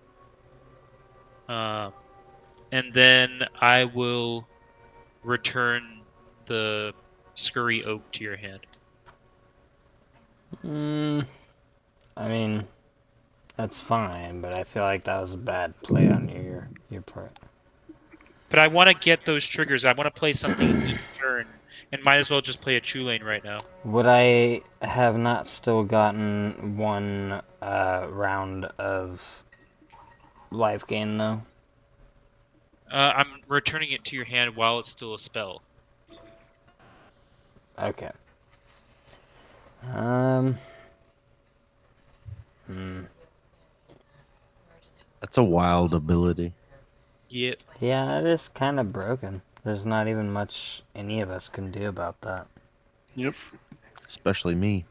And then I will return the Scurry Oak to your hand. I mean, that's fine, but I feel like that was a bad play on your part. But I want to get those triggers. I want to play something each turn, and might as well just play a Chew Lane right now. Would I have not still gotten one round of life gain though? I'm returning it to your hand while it's still a spell. Okay. Hmm. That's a wild ability. Yep. Yeah, that is kind of broken. There's not even much any of us can do about that. Yep. Especially me.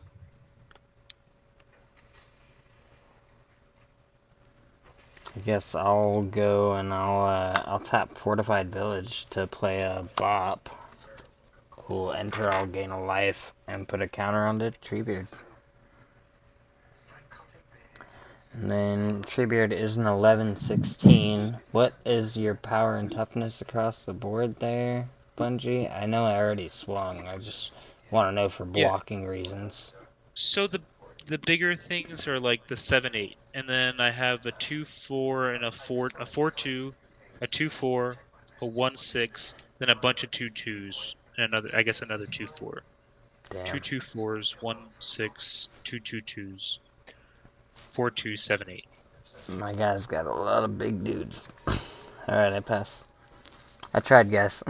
I guess I'll go and I'll tap Fortified Village to play a Bop. Who'll enter, I'll gain a life and put a counter on it, Treebeard. And then Treebeard is an 11-16. What is your power and toughness across the board there, Bungie? I know I already swung. I just want to know for Yeah. blocking reasons. So the bigger things are like the 7/8, and then I have a 2/4 and a 4/2, a 2/4, a 1/6, then a bunch of 2/2s, and another 2/4. Damn. 2/2/4s, 1/6, 2/2/2s, 4/2, 7/8. My guy's got a lot of big dudes. Alright, I pass. I tried, guys.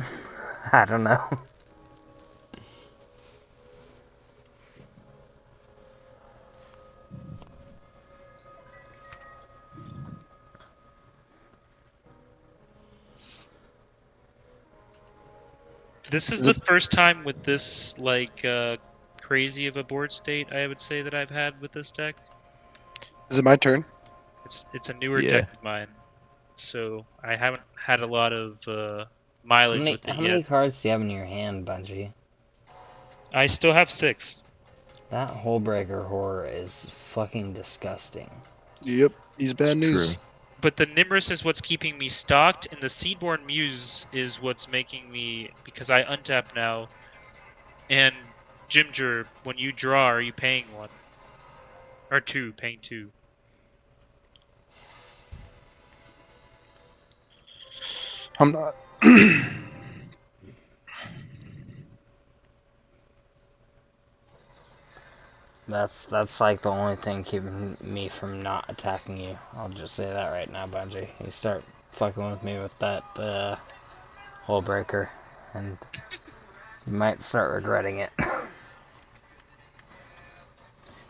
I don't know. This is the first time with this crazy of a board state I would say that I've had with this deck. Is it my turn? It's a newer Yeah. deck of mine, so I haven't had a lot of mileage with it How many yet. cards do you have in your hand, Bungie? I still have 6. That Hullbreaker Horror is fucking disgusting. Yep, he's bad It's news. true. But the Nimrus is what's keeping me stocked, and the Seedborn Muse is what's making me, because I untap now. And Jimger, when you draw, are you paying 1 or 2? Paying 2. I'm not. That's like the only thing keeping me from not attacking you. I'll just say that right now, Bungie. You start fucking with me with that hull breaker, and you might start regretting it.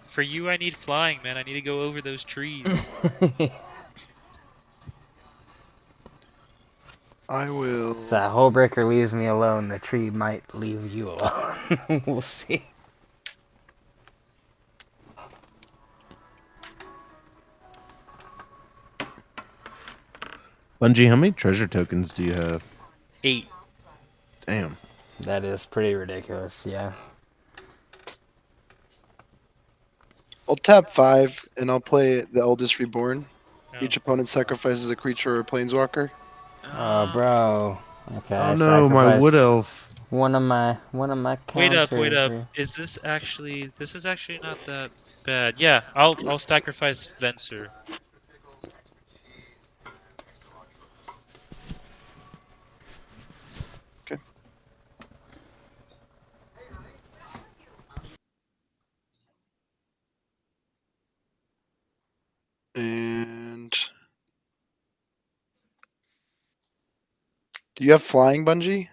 For you, I need flying, man. I need to go over those trees. I will. If that hull breaker leaves me alone, the tree might leave you alone. We'll see. Bungie, how many treasure tokens do you have? 8. Damn. That is pretty ridiculous, yeah. I'll tap 5 and I'll play the Eldest Reborn. Oh. Each opponent sacrifices a creature or a planeswalker. Bro. Okay, Oh I no, my wood sacrificed elf. one of my Wait up, wait counters up. here. Is this actually? This is actually not that bad. Yeah, I'll sacrifice Venser. Okay. And do you have flying, Bungie?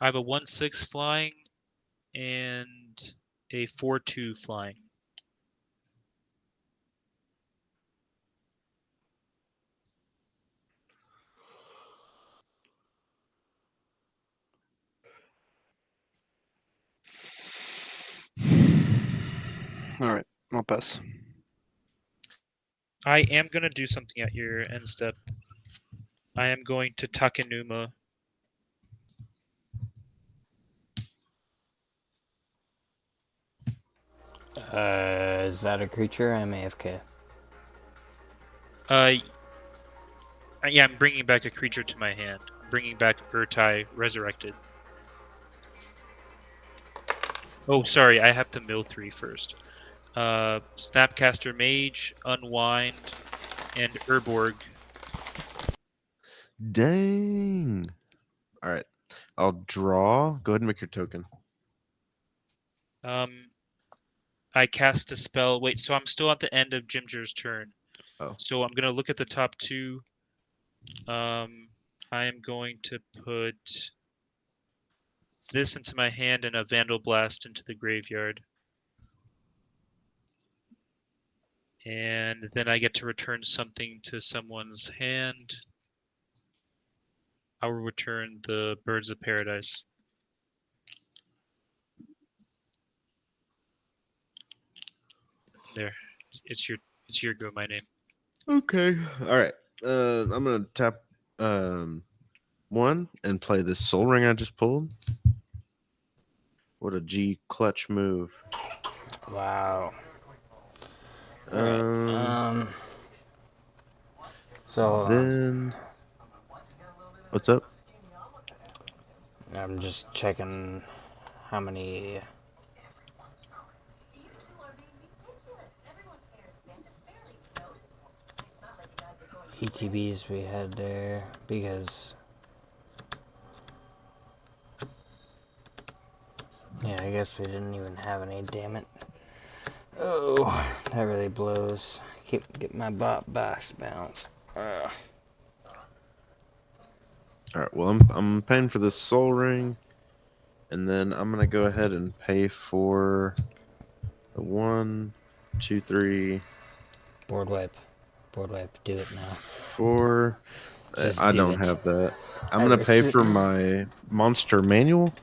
I have a 1/6 flying and a 4/2 flying. All right, I'll pass. I am gonna do something at your end step. I am going to Takenuma. Is that a creature? I'm AFK. Yeah, I'm bringing back a creature to my hand. I'm bringing back Urtai Resurrected. Oh, sorry, I have to mill 3 first. Snapcaster Mage, Unwind, and Urborg. Dang. All right. I'll draw. Go ahead and make your token. I cast a spell. Wait, so I'm still at the end of Jimger's turn. Oh. So I'm gonna look at the top 2. I am going to put this into my hand and a Vandal Blast into the graveyard. And then I get to return something to someone's hand. I will return the Birds of Paradise. There. It's your go, my name. Okay. All right. I'm gonna tap 1 and play this Soul Ring I just pulled. What a G clutch move. Wow. Alright. So hold on. Then what's up? I'm just checking how many ETBs we had there, because yeah, I guess we didn't even have any, damn it. Oh, that really blows. Get my box bounced. All right. Well, I'm paying for this Soul Ring, and then I'm gonna go ahead and pay for the 1, 2, 3, Board wipe. Do it now. 4. Just I do don't it. have that. I'm I gonna pay refuse. for my monster manual,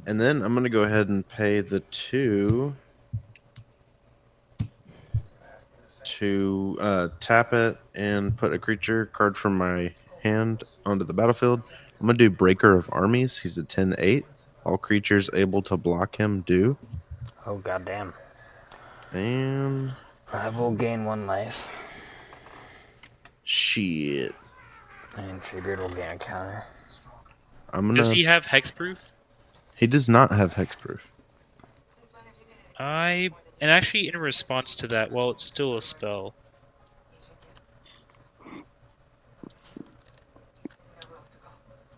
and then I'm gonna go ahead and pay the 2 to tap it and put a creature card from my hand onto the battlefield. I'm gonna do Breaker of Armies. He's a 10/8. All creatures able to block him do. Oh goddamn. And I will gain 1 life. Shit. And triggered will gain a counter. I'm gonna. Does he have hexproof? He does not have hexproof. And actually, in response to that, well, it's still a spell.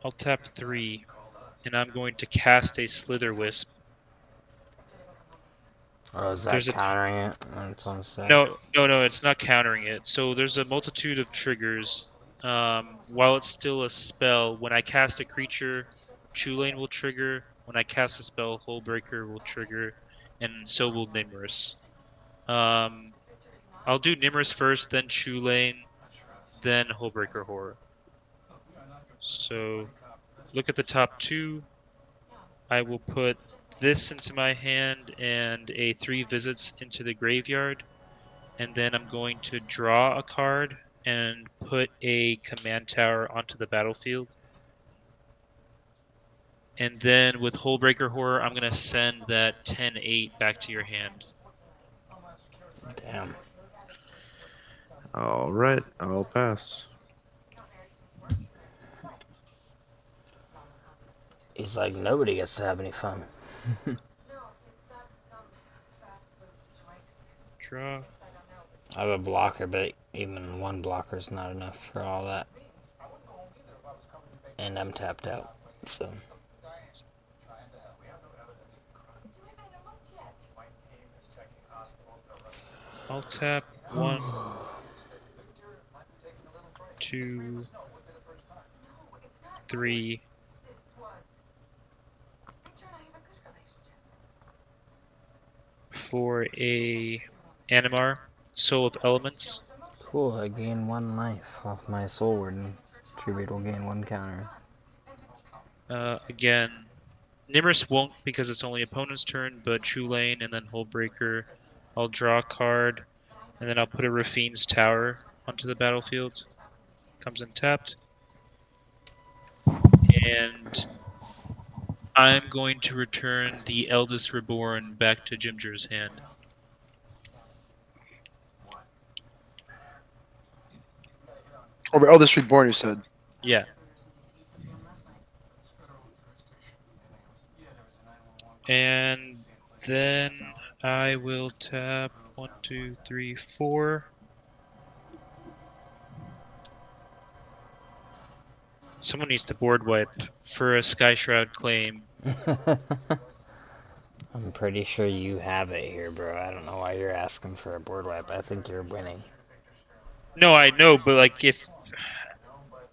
I'll tap 3, and I'm going to cast a Slither Wisp. Oh, is that There's a countering it when it's on set? no, it's not countering it. So there's a multitude of triggers. While it's still a spell, when I cast a creature, Chulane will trigger. When I cast a spell, Hullbreaker will trigger, and so will Nimrus. I'll do Nimrus first, then Chulane, then Hullbreaker Horror. So look at the top 2. I will put this into my hand and a 3 visits into the graveyard. And then I'm going to draw a card and put a command tower onto the battlefield. And then with Hullbreaker Horror, I'm going to send that 10-8 back to your hand. Damn. All right, I'll pass. He's like, nobody gets to have any fun. Draw. I have a blocker, but even 1 blocker is not enough for all that. And I'm tapped out, so. I'll tap 1, 2, 3. For a Animar, Soul of Elements. Cool, I gain 1 life off my Soul Warden. Tribute will gain 1 counter. Again, Nimrus won't because it's only opponent's turn, but Chulane and then Hullbreaker. I'll draw a card, and then I'll put a Rafine's Tower onto the battlefield. Comes in tapped. And I'm going to return the Eldest Reborn back to JMJR's hand. Over Eldest Reborn, you said. Yeah. And then I will tap 1, 2, 3, 4. Someone needs to board wipe for a Sky Shroud claim. I'm pretty sure you have it here, bro. I don't know why you're asking for a board wipe. I think you're winning. No, I know, but like if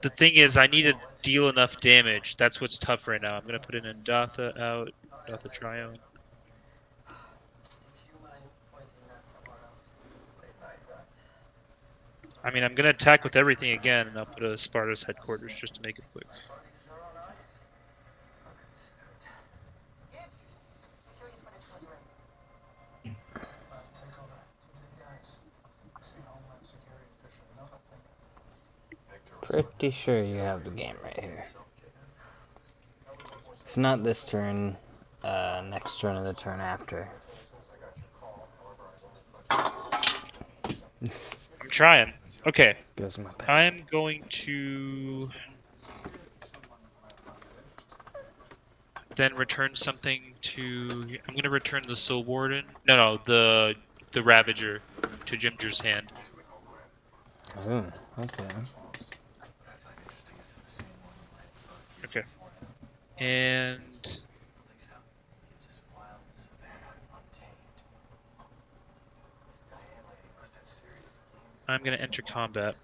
the thing is, I need to deal enough damage. That's what's tough right now. I'm gonna put in Ndatha out, Ndatha Triome. I mean, I'm gonna attack with everything again, and I'll put a Sparta's headquarters just to make it quick. Pretty sure you have the game right here. If not this turn, next turn or the turn after. I'm trying. Okay. Goes my best. I'm going to then return something to. I'm gonna return the Soul Warden. No, the Ravager to JMJR's hand. Ooh, okay. Okay. And I'm gonna enter combat.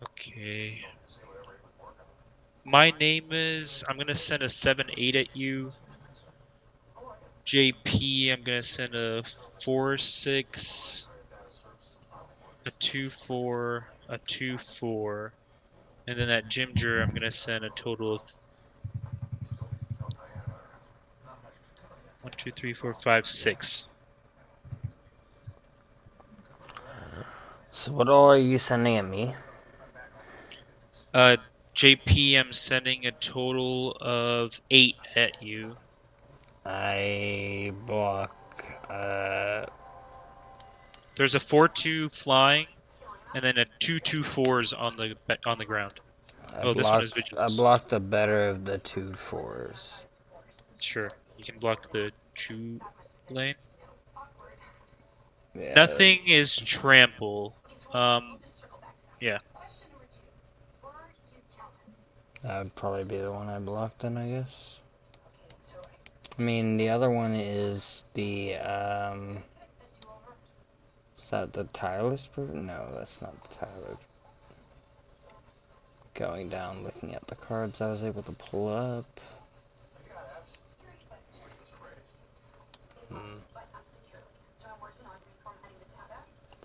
Okay. My name is. I'm gonna send a 7-8 at you. JP, I'm gonna send a 4-6, a 2-4, a 2-4, and then at JMJR, I'm gonna send a total of 1, 2, 3, 4, 5, 6. So what all are you sending at me? JP, I'm sending a total of 8 at you. I block There's a 4/2 flying, and then a 2/2/4s on the ground. Oh, this one is I vigilance. blocked the better of the 2/4s. Sure, you can block the Chu lane. Yeah, Nothing is trample. Yeah. that would probably be the one I blocked then, I guess. I mean, the other one is the, is that the tireless proof? No, that's not the tireless. Going down, looking at the cards I was able to pull up.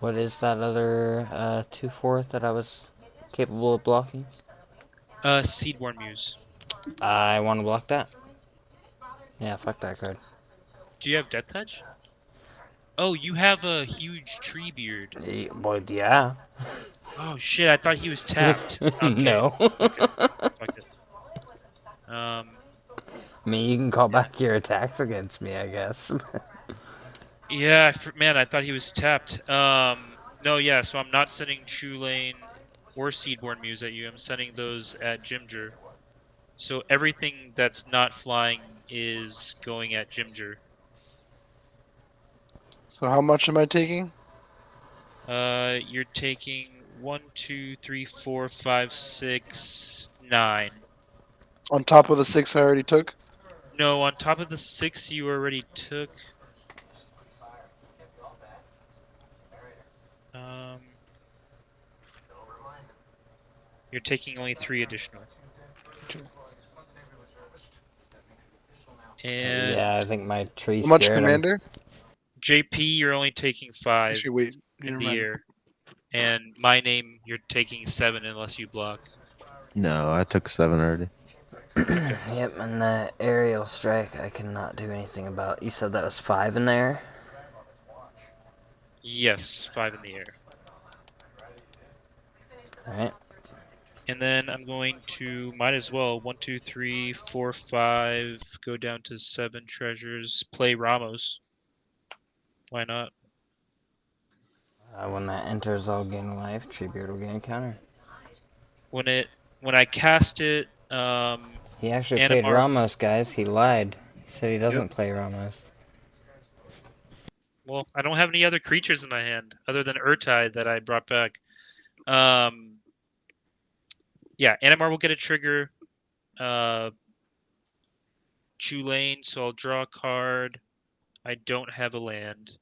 What is that other 2/4 that I was capable of blocking? Seedborn Muse. I want to block that. Yeah, fuck that card. Do you have Death Touch? Oh, you have a huge tree beard. Well, yeah. Oh shit, I thought he was tapped. Okay. No. Okay. Fuck it. I mean, you can call back your attacks against me, I guess. Yeah, man, I thought he was tapped. No, yeah, so I'm not sending True Lane or Seedborn Muse at you. I'm sending those at Jimger. So everything that's not flying is going at Jimger. So how much am I taking? You're taking 1, 2, 3, 4, 5, 6, 9. On top of the 6 I already took? No, on top of the 6 you already took. Um, you're taking only 3 additional. Okay. And Yeah, I think my tree How much, scared him. Commander? JP, you're only taking 5 Actually, wait. in Never the mind. air. And my name, you're taking 7 unless you block. No, I took 7 already. Okay. Yep, and the aerial strike I cannot do anything about. You said that was 5 in there? Yes, 5 in the air. Alright. And then I'm going to, might as well, 1, 2, 3, 4, 5, go down to 7 treasures, play Ramos. Why not? When that enters, I'll gain life. Treebeard will gain a counter. When I cast it, He actually played Animar. Ramos, guys. He lied. He said he doesn't Yep. play Ramos. Well, I don't have any other creatures in my hand other than Urtai that I brought back. Yeah, Animar will get a trigger. Chulane, so I'll draw a card. I don't have a land.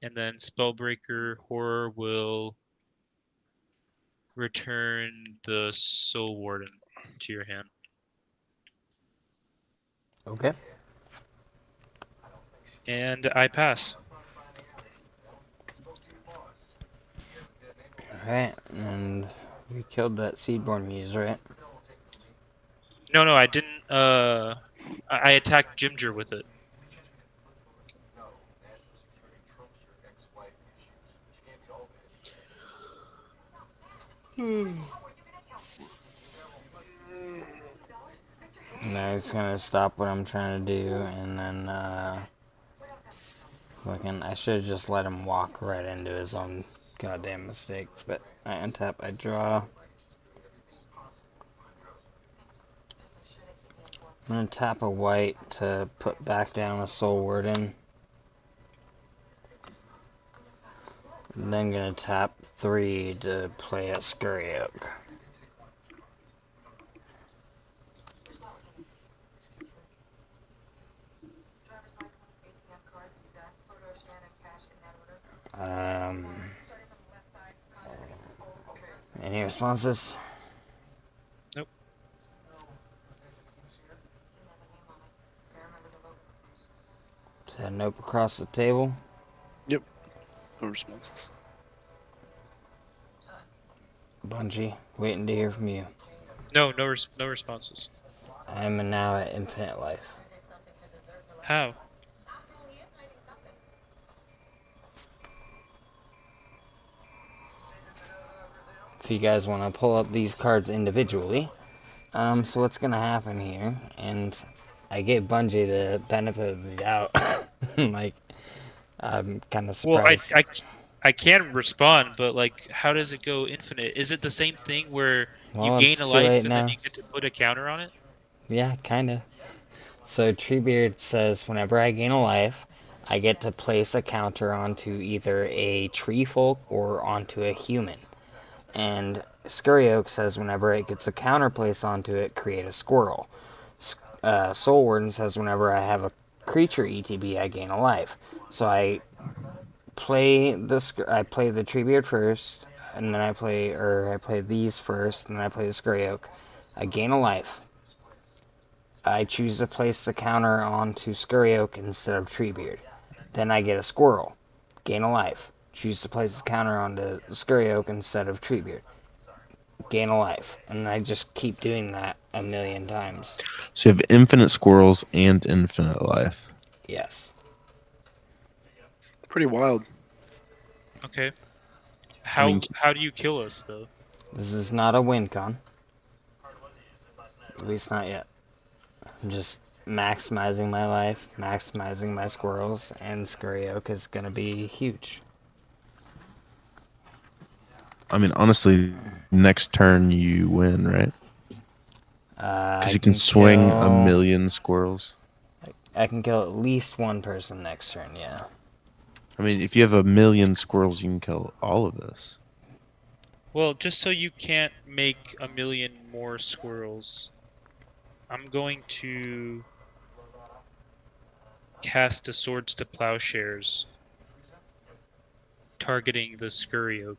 And then Spellbreaker Horror will return the Soul Warden to your hand. Okay. And I pass. Alright, and we killed that Seedborn Muse, right? No, I didn't. I attacked Jimger with it. Now he's gonna stop what I'm trying to do, and then, I should have just let him walk right into his own goddamn mistake, but I untap, I draw. I'm gonna tap a white to put back down a Soul Warden. And then gonna tap 3 to play a Scurry Oak. Any responses? Nope. Send nope across the table. Yep. No responses. Bungie, waiting to hear from you. No responses. I am now at infinite life. How? If you guys want to pull up these cards individually, so what's gonna happen here, and I gave Bungie the benefit of the doubt. Like, I'm kind of Well, surprised. I can respond, but like, how does it go infinite? Is it the same thing where you Well, gain it's a too life late and then now. you get to put a counter on it? Yeah, kinda. So Treebeard says whenever I gain a life, I get to place a counter onto either a tree folk or onto a human. And Scurry Oak says whenever it gets a counter placed onto it, create a squirrel. Soul Warden says whenever I have a creature ETB, I gain a life. So I play the Treebeard first, and then I play these first, and then I play the Scurry Oak. I gain a life. I choose to place the counter onto Scurry Oak instead of Treebeard. Then I get a squirrel. Gain a life. Choose to place the counter onto Scurry Oak instead of Treebeard. Gain a life. And I just keep doing that a million times. So you have infinite squirrels and infinite life. Yes. Pretty wild. Okay. I mean, How do you kill us though? This is not a win con. At least not yet. I'm just maximizing my life, maximizing my squirrels, and Scurry Oak is going to be huge. honestly, next turn you win, right? Because I you can can swing a kill. million squirrels. I can kill at least one person next turn, yeah. I mean, if you have a million squirrels, you can kill all of this. Well, just so you can't make a million more squirrels, I'm going to cast a Swords to Plowshares, targeting the Scurry Oak.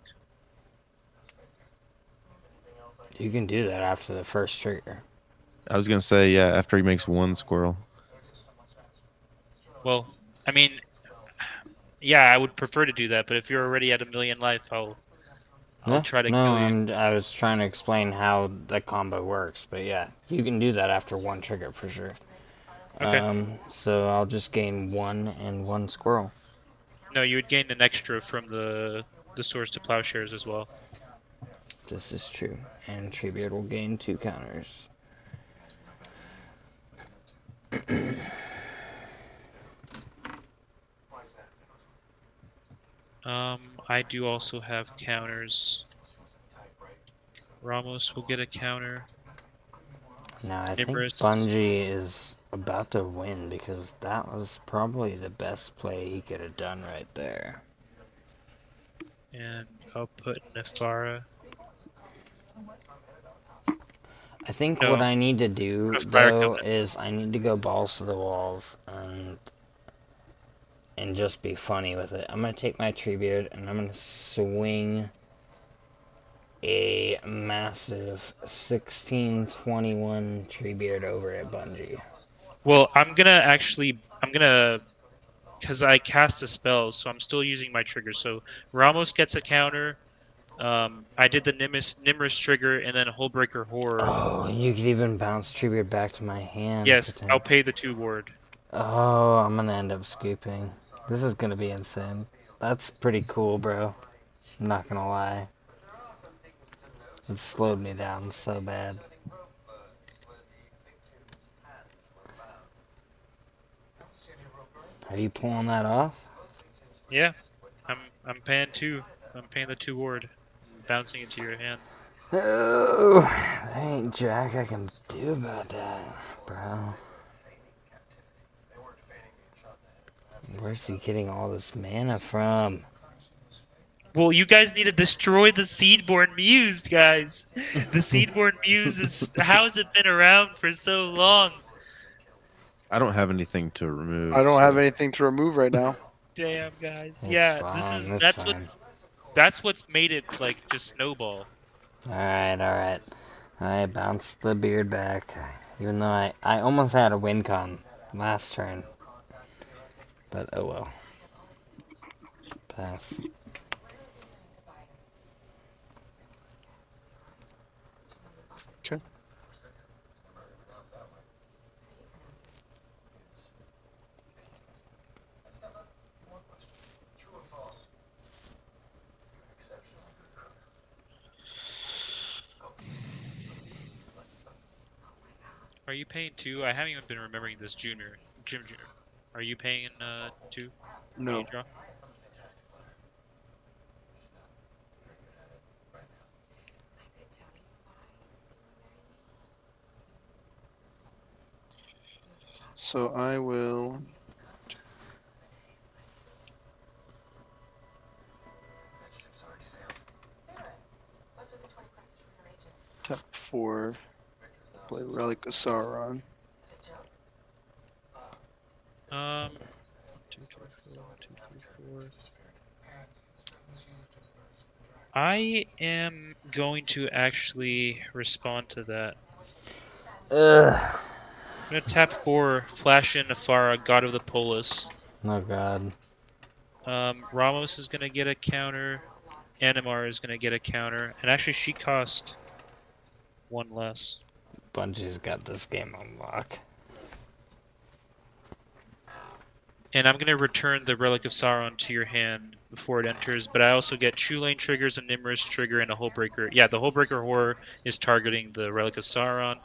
You can do that after the first trigger. I was gonna say, yeah, after he makes one squirrel. Well, I mean, yeah, I would prefer to do that, but if you're already at a million life, I'll Yeah, try to no, kill you. I was trying to explain how the combo works, but yeah, you can do that after one trigger for sure. Okay. So I'll just gain one and one squirrel. No, you would gain an extra from the Swords to Plowshares as well. This is true. And Treebeard will gain two counters. I do also have counters. Ramos will get a counter. Now I think Nimrus, Bungie is about to win because that was probably the best play he could have done right there. and I'll put Nefara. I think what No, I need to do put a Fire though Covenant. is I need to go balls to the walls and just be funny with it. I'm gonna take my Treebeard and I'm gonna swing a massive 1621 Treebeard over at Bungie. Well, I'm gonna, because I cast a spell, so I'm still using my trigger. So Ramos gets a counter. I did the Nimrus trigger and then Hullbreaker Horror. Oh, you could even bounce Treebeard back to my hand. Yes, I'll pay the 2 ward. Oh, I'm gonna end up scooping. This is gonna be insane. That's pretty cool, bro. I'm not gonna lie. It slowed me down so bad. Are you pulling that off? Yeah, I'm paying 2. I'm paying the 2 ward, and bouncing it to your hand. Oh, there ain't jack I can do about that, bro. Where's he getting all this mana from? Well, you guys need to destroy the Seedborn Muse, guys. The Seedborn Muse is how has it been around for so long? I don't have anything to remove, I don't have so anything to remove right now. Damn, guys. It's Yeah, fine, it's fine. that's what's made it like just snowball. Alright, alright. I bounced the beard back. Even though I almost had a win con last turn. But oh well. Pass. Okay. Are you paying 2? I haven't even been remembering this Junior. Jim Junior. Are you paying 2? When No. you draw? So I will tap 4, play Relic of Sauron. 2, 3, 4, 2, 3, 4. I am going to actually respond to that. Ugh. I'm gonna tap 4, flash in Afara, God of the Polis. Oh god. Ramos is gonna get a counter. Animar is gonna get a counter, and actually she cost 1 less. Bungie's got this game on lock. And I'm gonna return the Relic of Sauron to your hand before it enters, but I also get True Lane triggers, a Nimrus trigger, and a Hullbreaker. Yeah, the Hullbreaker Horror is targeting the Relic of Sauron.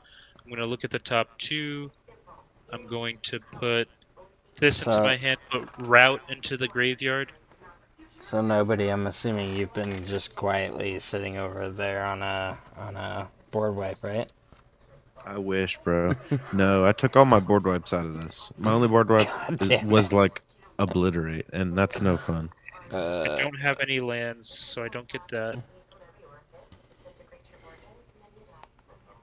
I'm gonna look at the top 2. I'm going to put this into So, my hand, put Route into the graveyard. so nobody. I'm assuming you've been just quietly sitting over there on a board wipe, right? I wish, bro. No, I took all my board wipes out of this. My only board wipe God damn was it. like obliterate, and that's no fun. I don't have any lands, so I don't get that.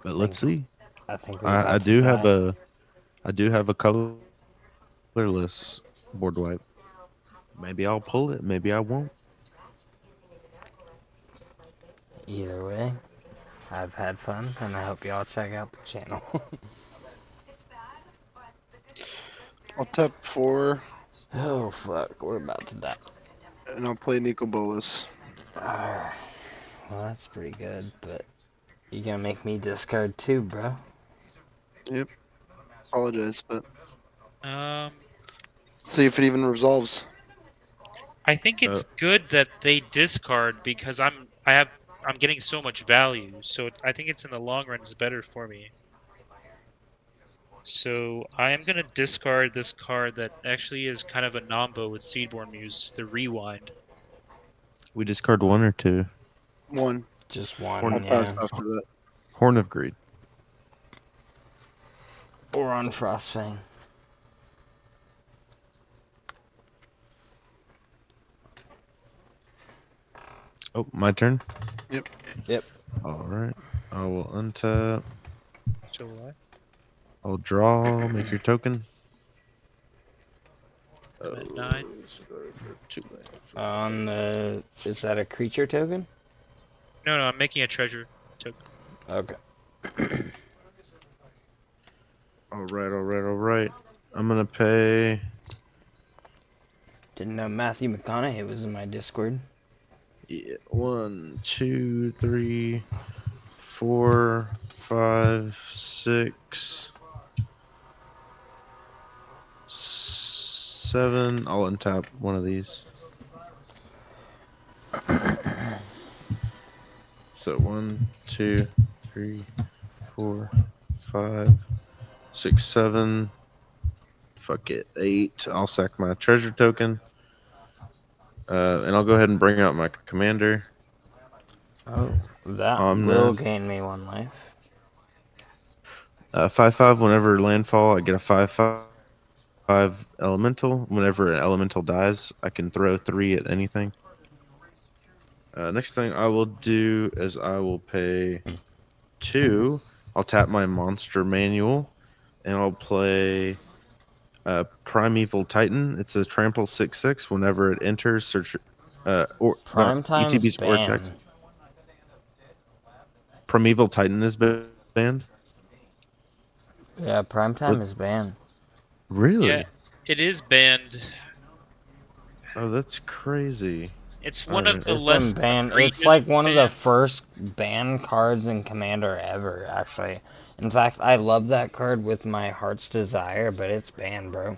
But let's see. I think we're I about to do have die. a colorless board wipe. Maybe I'll pull it. Maybe I won't. Either way, I've had fun, and I hope y'all check out the channel. I'll tap 4, Oh fuck, we're about to die. and I'll play Nico Bolas. Alright. Well, that's pretty good, but you gonna make me discard too, bro. Yep. Apologize, but Um, see if it even resolves. I think it's good that they discard because I'm getting so much value. So I think it's in the long run is better for me. So I am gonna discard this card that actually is kind of a nombo with Seedborn Muse, the Rewind. We discard 1 or 2. 1. Just Horn, I'll one, pass yeah. after that. Horn of Greed. Or on Frostfang. Oh, my turn? Yep. Yep. Alright. I will untap. So will I. I'll draw. Make your token. I'm at 9. For 2 lands. On the... Is that a creature token? No, I'm making a treasure token. Okay. Alright. I'm gonna pay. Didn't know Matthew McConaughey was in my Discord. Yeah, 1, 2, 3, 4, 5, 6, 7. I'll untap one of these. So 1, 2, 3, 4, 5, 6, 7. Fuck it. 8. I'll sack my treasure token. And I'll go ahead and bring out my commander. Oh, that will Omnath. gain me 1 life. 5/5. Whenever landfall, I get a 5/5 elemental. Whenever an elemental dies, I can throw 3 at anything. Next thing I will do is I will pay 2. I'll tap my monster manual, and I'll play Primeval Titan. It's a trample 6/6. Whenever it enters, search or Prime time's ETBs or attacks. banned. Primeval Titan is banned. Yeah, prime time is banned. Really? Yeah, it is banned. Oh, that's crazy. It's All one of right. the It's been less banned. It's egregious like one of the bans. first banned cards in Commander ever, actually. In fact, I love that card with my heart's desire, but it's banned, bro.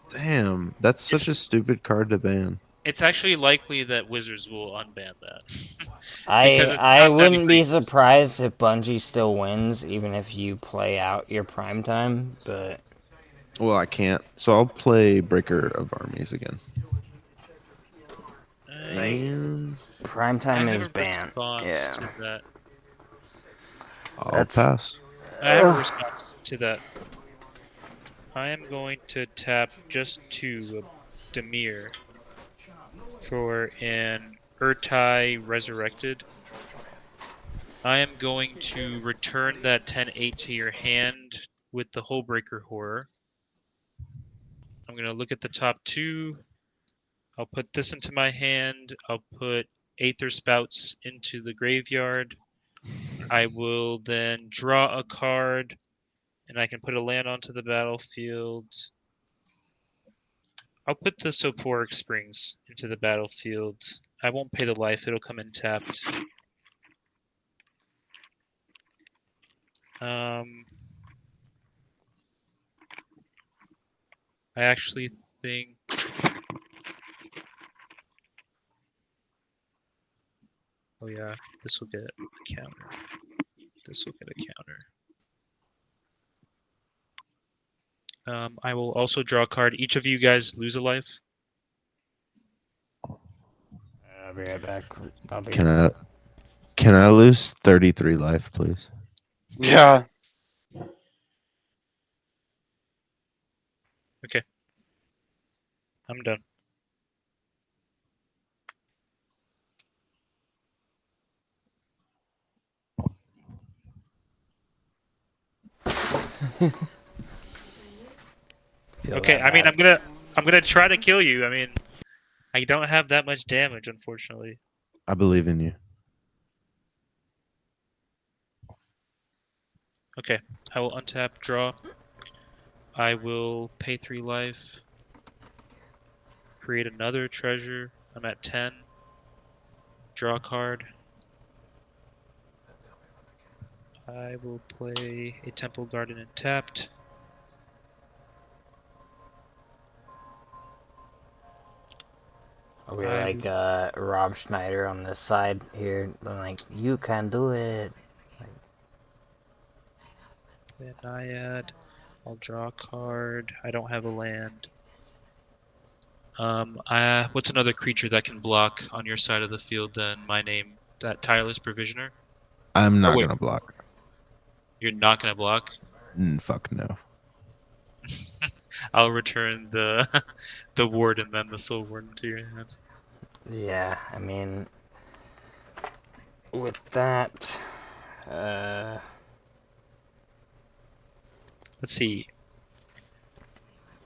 Damn, that's such a stupid card to ban. It's actually likely that Wizards will unban that because I it's I not that wouldn't be egregious. surprised if Bungie still wins, even if you play out your prime time, but Well, I can't. So I'll play Breaker of Armies again. And I Primetime have is a banned. response Yeah. to that. I'll That's. pass. I have a response to that. I am going to tap just 2 Demir for an Urtai Resurrected. I am going to return that 10-8 to your hand with the Hullbreaker Horror. I'm going to look at the top 2. I'll put this into my hand. I'll put Aether Spouts into the graveyard. I will then draw a card, and I can put a land onto the battlefield. I'll put the Soporic Springs into the battlefield. I won't pay the life, it'll come in tapped. I actually think oh yeah, this will get a counter. This will get a counter. I will also draw a card. Each of you guys lose a life. I'll be right back. I'll be. Can I lose 33 life, please? Yeah. Okay. I'm done. Okay, I mean I'm gonna try to kill you. I mean I don't have that much damage, unfortunately. I believe in you. Okay, I will untap, draw. I will pay 3 life. Create another treasure. I'm at 10. Draw a card. I will play a Temple Garden and tapped. I'll be like Rob Schneider on this side here. I'm like, you can do it. Play a Naiad. I'll draw a card. I don't have a land. What's another creature that can block on your side of the field than my name? That Tireless Provisioner? I'm Oh not wait, going to block. you're not gonna block? Fuck no. I'll return the the ward and then the soul warden to your hand. Yeah, I mean, with that, Let's see.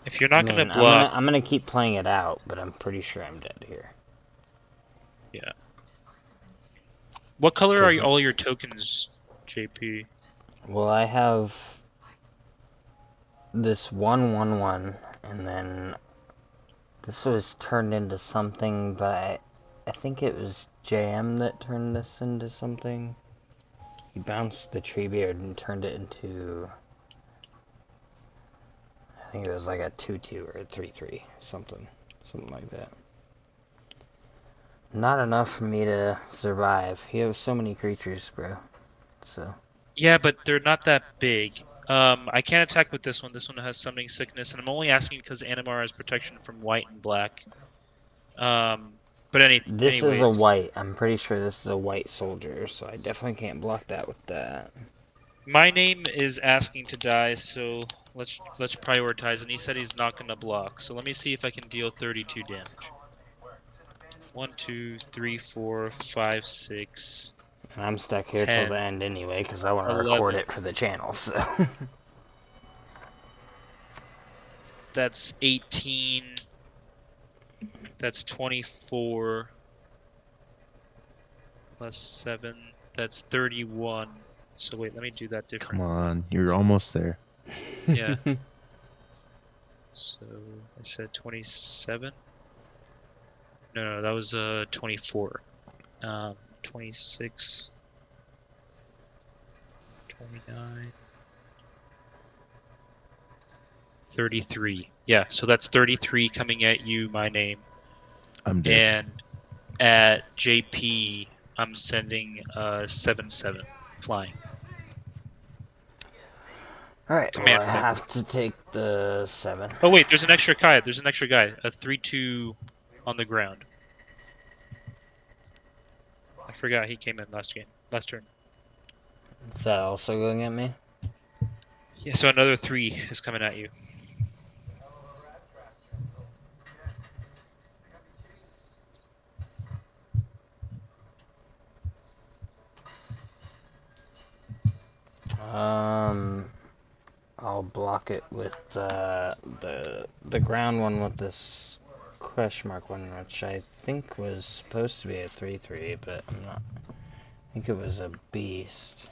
If you're I not gonna mean, block, I'm gonna keep playing it out, but I'm pretty sure I'm dead here. yeah. What color are 'Cause, all your tokens, JP? well, I have this 1/1/1, and then this was turned into something by, I think it was JM that turned this into something. He bounced the Treebeard and turned it into, I think it was like a 2/2 or a 3/3, something like that. Not enough for me to survive. You have so many creatures, bro. So. Yeah, but they're not that big. I can't attack with this one. This one has summoning sickness, and I'm only asking because Animar has protection from white and black. But This is a anyways, white. I'm pretty sure this is a white soldier, so I definitely can't block that with that. my name is asking to die, so let's prioritize. And he said he's not gonna block. So let me see if I can deal 32 damage. 1, 2, 3, 4, 5, 6, And I'm stuck here till 10, the end anyway, because I want to record 11. it for the channel, so. That's 18. That's 24. Plus 7. That's 31. So wait, let me do that Come different. on. You're almost there. Yeah. So I said 27. No, that was 24. 26, 29, 33. Yeah, so that's 33 coming at you, my name. I'm dead. And at JP, I'm sending 7/7 flying. Alright, well, Command I point. have to take the 7. Oh wait, there's an extra guy. There's an extra guy. A 3/2 on the ground. I forgot he came in last turn. Is that also going at me? Yeah, so another 3 is coming at you. I'll block it with the ground one with this question mark one, which I think was supposed to be a 3/3, but I'm not. I think it was a beast.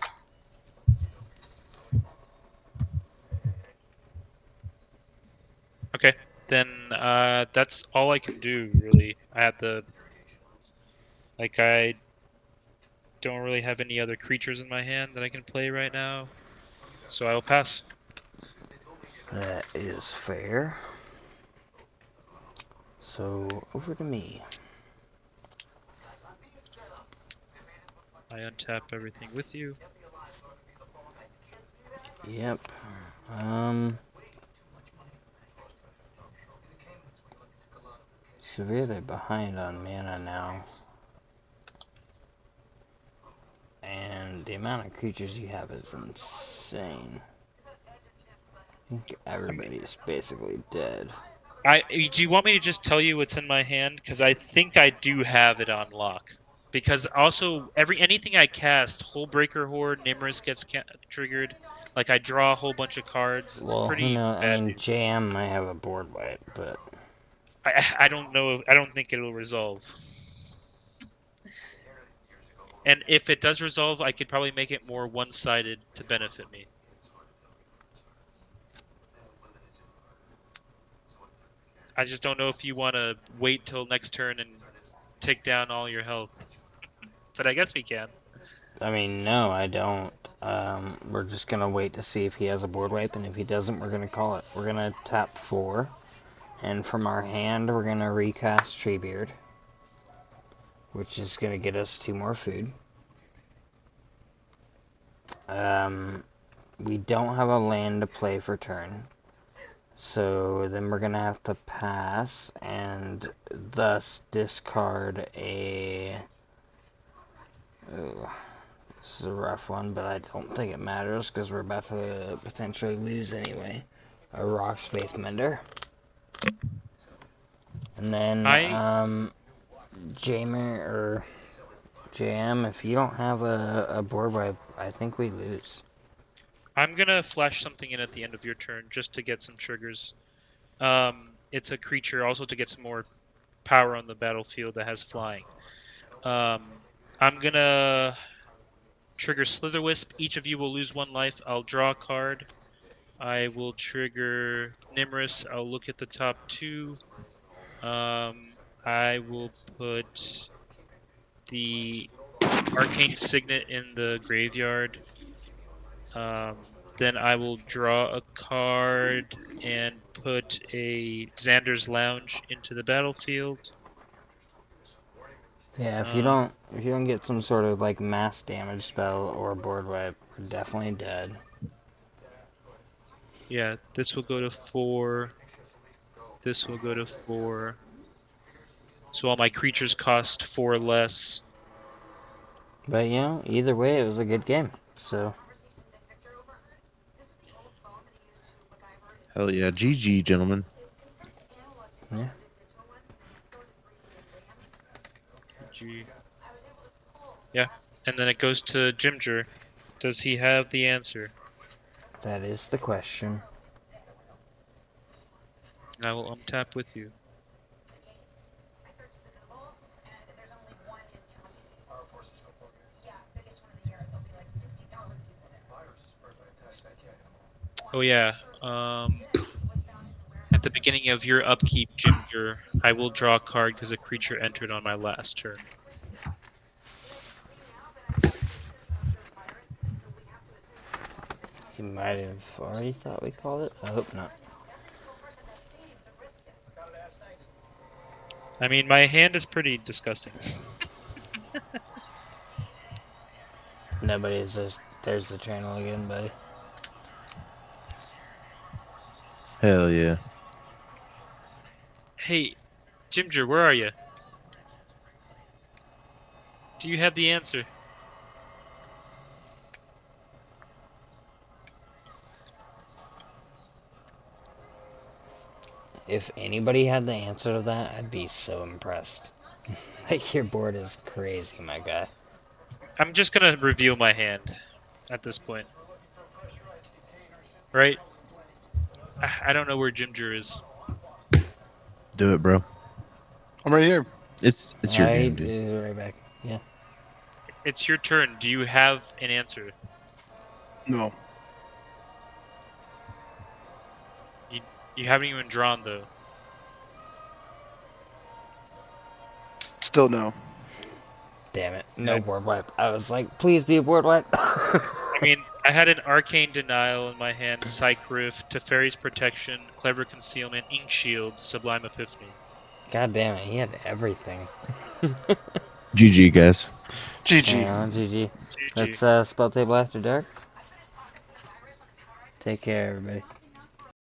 Okay, then that's all I can do really. I don't really have any other creatures in my hand that I can play right now, so I will pass. That is fair. So over to me. I untap everything with you. Yep. Severely behind on mana now. And the amount of creatures you have is insane. I think everybody's basically dead. Do you want me to just tell you what's in my hand? Because I think I do have it on lock. Because also anything I cast, Hullbreaker Horde, Nimrus gets triggered. Like I draw a whole bunch of cards. It's Well, who pretty knows? I bad mean, news. JM might have a board wipe, but I don't know. I don't think it'll resolve. And if it does resolve, I could probably make it more one-sided to benefit me. I just don't know if you want to wait till next turn and take down all your health. But I guess we can. I mean, no, I don't. We're just gonna wait to see if he has a board wipe, and if he doesn't, we're gonna call it. We're gonna tap 4, and from our hand, we're gonna recast Treebeard, which is gonna get us 2 more food. We don't have a land to play for turn, so then we're gonna have to pass, and thus discard a... Oh, this is a rough one, but I don't think it matters because we're about to potentially lose anyway. A Rock Space Mender. And then, JM, if you don't have a board wipe, I think we lose. I'm gonna flash something in at the end of your turn just to get some triggers. It's a creature also to get some more power on the battlefield that has flying. I'm gonna trigger Slitherwisp. Each of you will lose 1 life. I'll draw a card. I will trigger Nimrus. I'll look at the top 2. I will put the Arcane Signet in the graveyard. Then I will draw a card and put a Xander's Lounge into the battlefield. Yeah, if you Um, don't get some sort of like mass damage spell or board wipe, we're definitely dead. yeah, this will go to 4. This will go to 4. So all my creatures cost 4 less. But you know, either way, it was a good game. So Hell yeah. GG, gentlemen. yeah, G. Yeah, and then it goes to Jimger. Does he have the answer? that is the question. I will untap with you. Oh yeah. At the beginning of your upkeep, Jimger, I will draw a card because a creature entered on my last turn. He might have already thought we called it. I hope not. I mean, my hand is pretty disgusting. Nobody's just. There's the channel again, buddy. Hell yeah. Hey, Ginger, where are you? Do you have the answer? If anybody had the answer to that, I'd be so impressed. Like, your board is crazy, my guy. I'm just gonna reveal my hand at this point. Right? I don't know where Ginger is. Do it, bro. I'm right here. It's your game, dude. He's right back. Yeah. It's your turn. Do you have an answer? No. You haven't even drawn though. Still no. Damn it. No board wipe. I was like, please be a board wipe. I mean, I had an Arcane Denial in my hand, Psych Rift, Teferi's Protection, Clever Concealment, Ink Shield, Sublime Epiphany. God damn it. He had everything. GG, guys. GG. GG. GG. That's Spelltable After Dark. Take care, everybody.